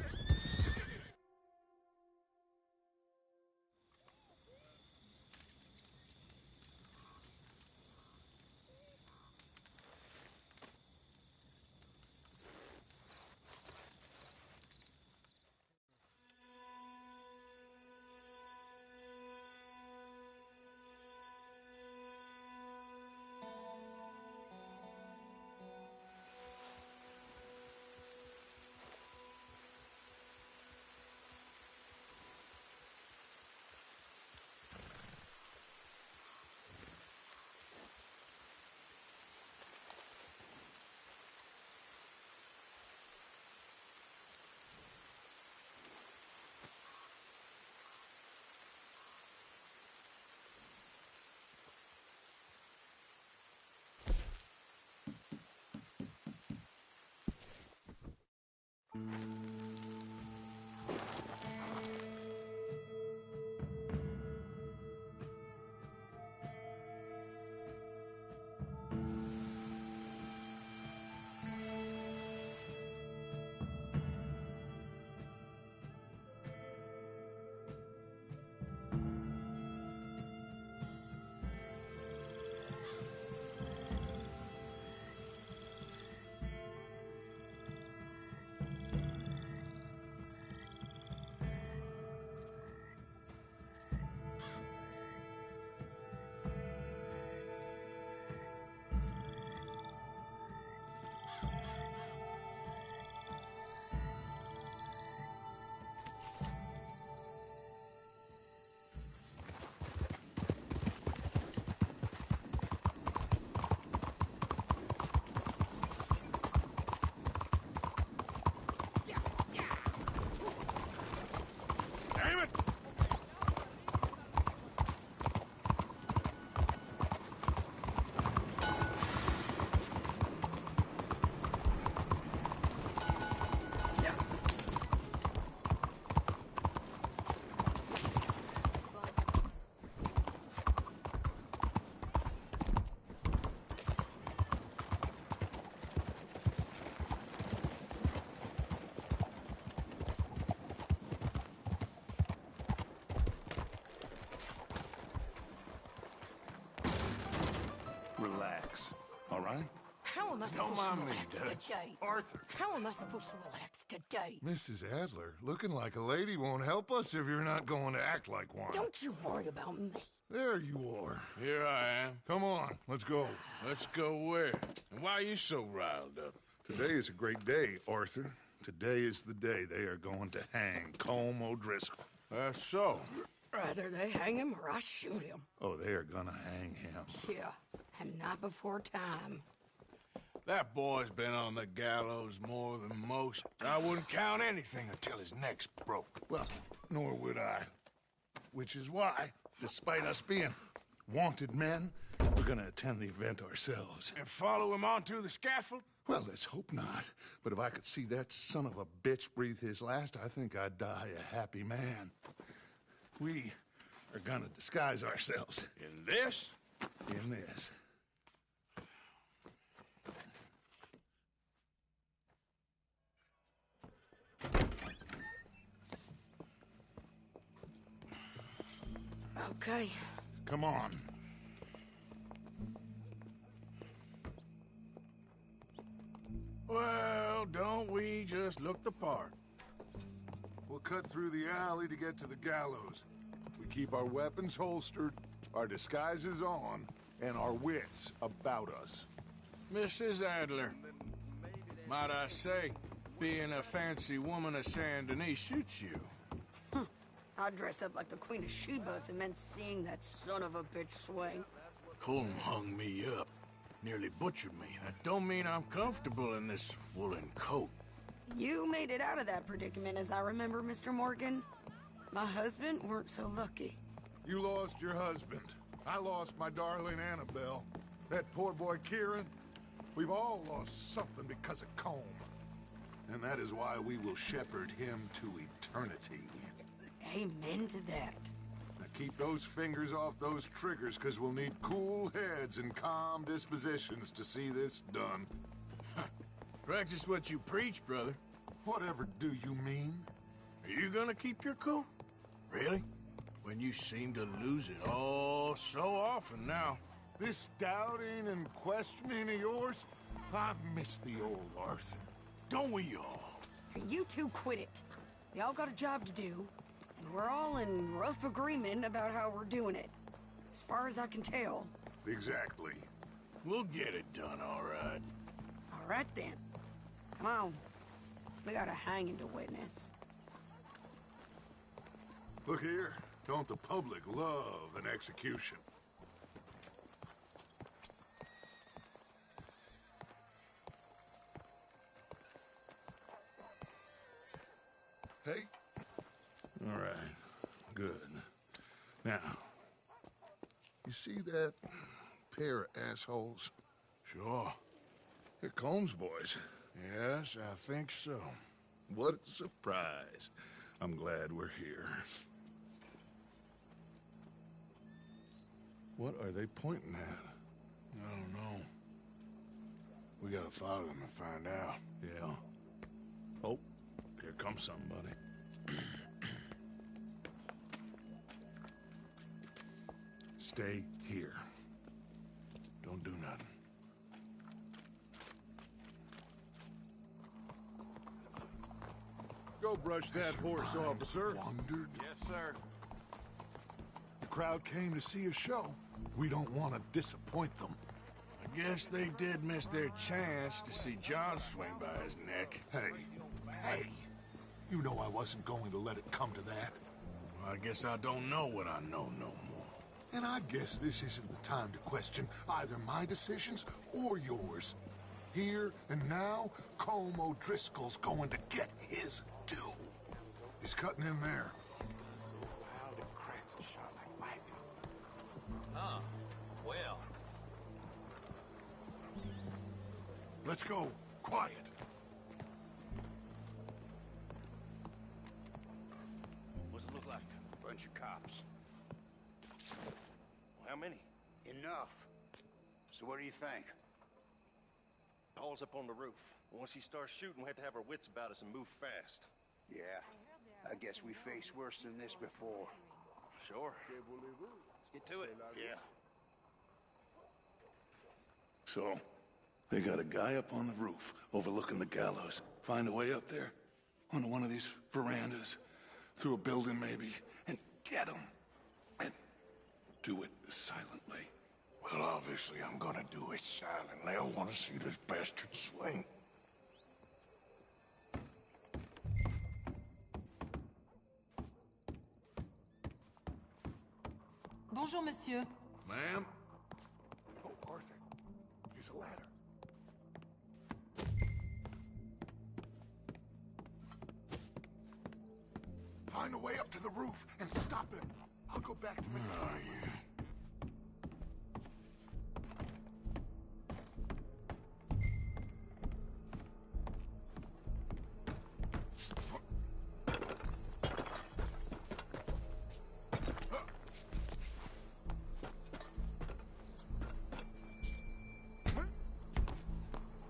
Relax, all right? How am I Don't supposed to mind me, relax Dutch. today? Arthur. How am I supposed to relax today? Mrs. Adler, looking like a lady won't help us if you're not going to act like one. Don't you worry about me. There you are. Here I am. Come on, let's go. Let's go where? And why are you so riled up? Today is a great day, Arthur. Today is the day they are going to hang Colm O'Driscoll. That's so. Rather they hang him or I shoot him. Oh, they are gonna hang him. Yeah, and not before time. That boy's been on the gallows more than most. I wouldn't count anything until his neck's broke. Well, nor would I. Which is why, despite us being wanted men, we're gonna attend the event ourselves. And follow him onto the scaffold? Well, let's hope not. But if I could see that son of a bitch breathe his last, I think I'd die a happy man. We are gonna disguise ourselves. In this? In this. Okay. Come on. Well, don't we just look the part? We'll cut through the alley to get to the gallows. We keep our weapons holstered, our disguises on, and our wits about us. Mrs. Adler, might I say, being a fancy woman of Saint Denis suits you. I'd dress up like the Queen of Sheba if it meant seeing that son of a bitch swing. Colm hung me up, nearly butchered me. That don't mean I'm comfortable in this woolen coat. You made it out of that predicament, as I remember, Mr. Morgan. My husband weren't so lucky. You lost your husband. I lost my darling Annabelle. That poor boy Kieran. We've all lost something because of Colm. And that is why we will shepherd him to eternity. Amen to that. Now keep those fingers off those triggers, because we'll need cool heads and calm dispositions to see this done. Practice what you preach, brother. Whatever do you mean? Are you gonna keep your cool? Really? When you seem to lose it all so often now. This doubting and questioning of yours, I miss the old Arthur. Don't we all? You two quit it. We all got a job to do, and we're all in rough agreement about how we're doing it. As far as I can tell. Exactly. We'll get it done, all right. All right, then. Come on. We got a hanging to witness. Look here. Don't the public love an execution? Hey? All right. Good. Now, you see that pair of assholes? Sure. They're Colm's boys. Yes, I think so. What a surprise. I'm glad we're here. What are they pointing at? I don't know. We gotta follow them and find out. Yeah. Oh, here comes somebody. Stay here. Don't do nothing. Go brush that horse off, sir. Wondered. Yes, sir. The crowd came to see a show. We don't want to disappoint them. I guess they did miss their chance to see John swing by his neck. Hey. You know I wasn't going to let it come to that. Well, I guess I don't know what I know no more. And I guess this isn't the time to question either my decisions or yours. Here and now, Colm O'Driscoll's going to get his due. He's cutting in there. Huh. Well. Let's go. Quiet. What's it look like? Bunch of cops. How many? Enough. So what do you think? Paul's up on the roof. Once he starts shooting, we have to have our wits about us and move fast. Yeah. I guess we faced worse than this before. Sure. Let's get to it. Yeah. So, they got a guy up on the roof overlooking the gallows. Find a way up there, onto one of these verandas, through a building maybe, and get him. And do it silently. Well, obviously I'm gonna do it silently. I want to see this bastard swing. Bonjour, monsieur. Ma'am? Oh, Arthur. Here's a ladder. Find a way up to the roof and stop him. I'll go back to my... Oh, yeah.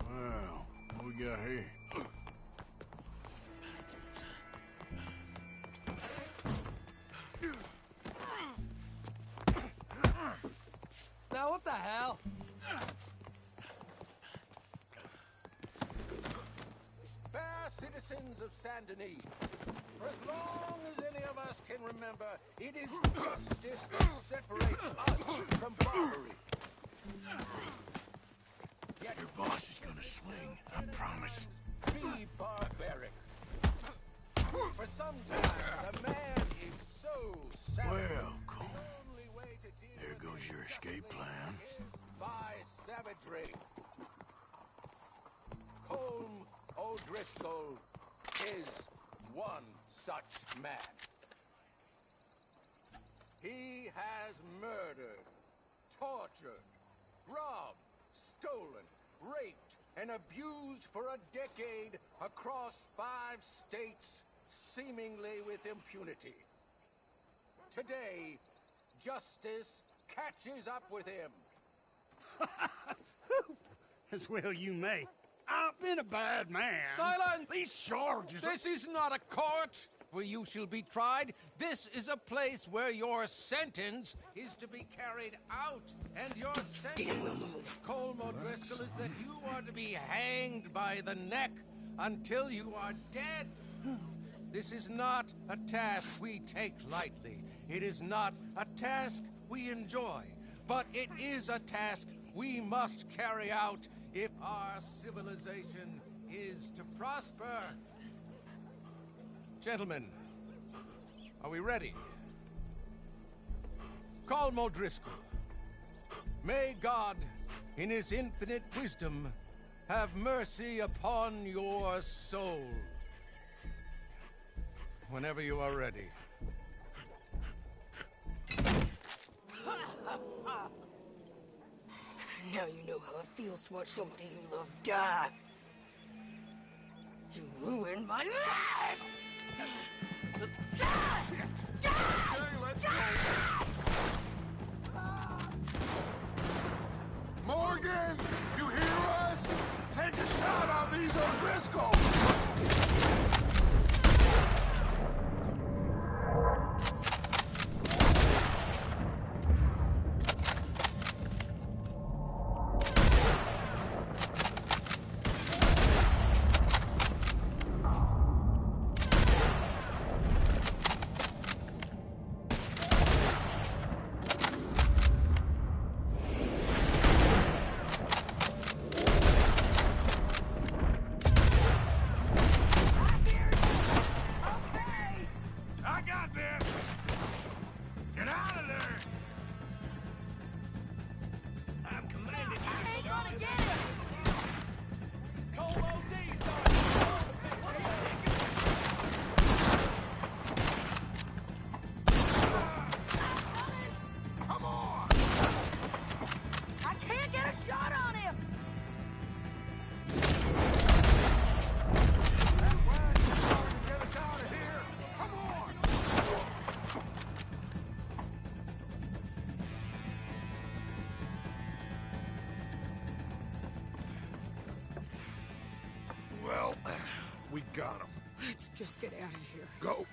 Well, what we got here? Now, what the hell? Fair citizens of Saint Denis, for as long as any of us can remember, it is justice that separates us from barbary. Yet Your boss is gonna swing, I promise. be barbaric. For some time, the man is so savage. Well, Cole, there goes your escape plan. By savagery. Colm O'Driscoll is one such man. He has murdered, tortured, robbed, stolen, raped, and abused for a decade across 5 states, seemingly with impunity. Today, justice catches up with him. As well you may. I've been a bad man. Silence! These charges This is not a court where you shall be tried. This is a place where your sentence is to be carried out. And your sentence, Colm O'Driscoll, is that you are to be hanged by the neck until you are dead. This is not a task we take lightly. It is not a task we enjoy. But it is a task we must carry out if our civilization is to prosper. Gentlemen, are we ready? Colm O'Driscoll, may God, in his infinite wisdom, have mercy upon your soul. Whenever you are ready. Now you know how it feels to watch somebody you love die. You ruined my life! Morgan! You hear us? Take a shot on these O'Driscoll! Well, we got him. Let's just get out of here. Go.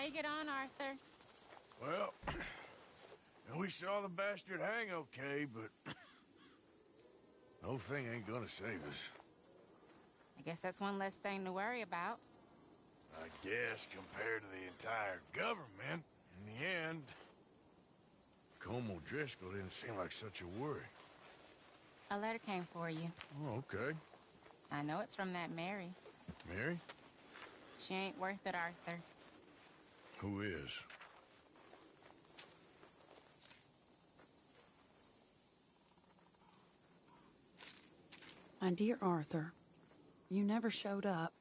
they get on, Arthur? Well, we saw the bastard hang okay, but the whole thing ain't gonna save us. I guess that's one less thing to worry about. I guess compared to the entire government, in the end, Colm O'Driscoll didn't seem like such a worry. A letter came for you. Oh, okay. I know it's from that Mary. Mary? She ain't worth it, Arthur. Who is? My dear Arthur, you never showed up.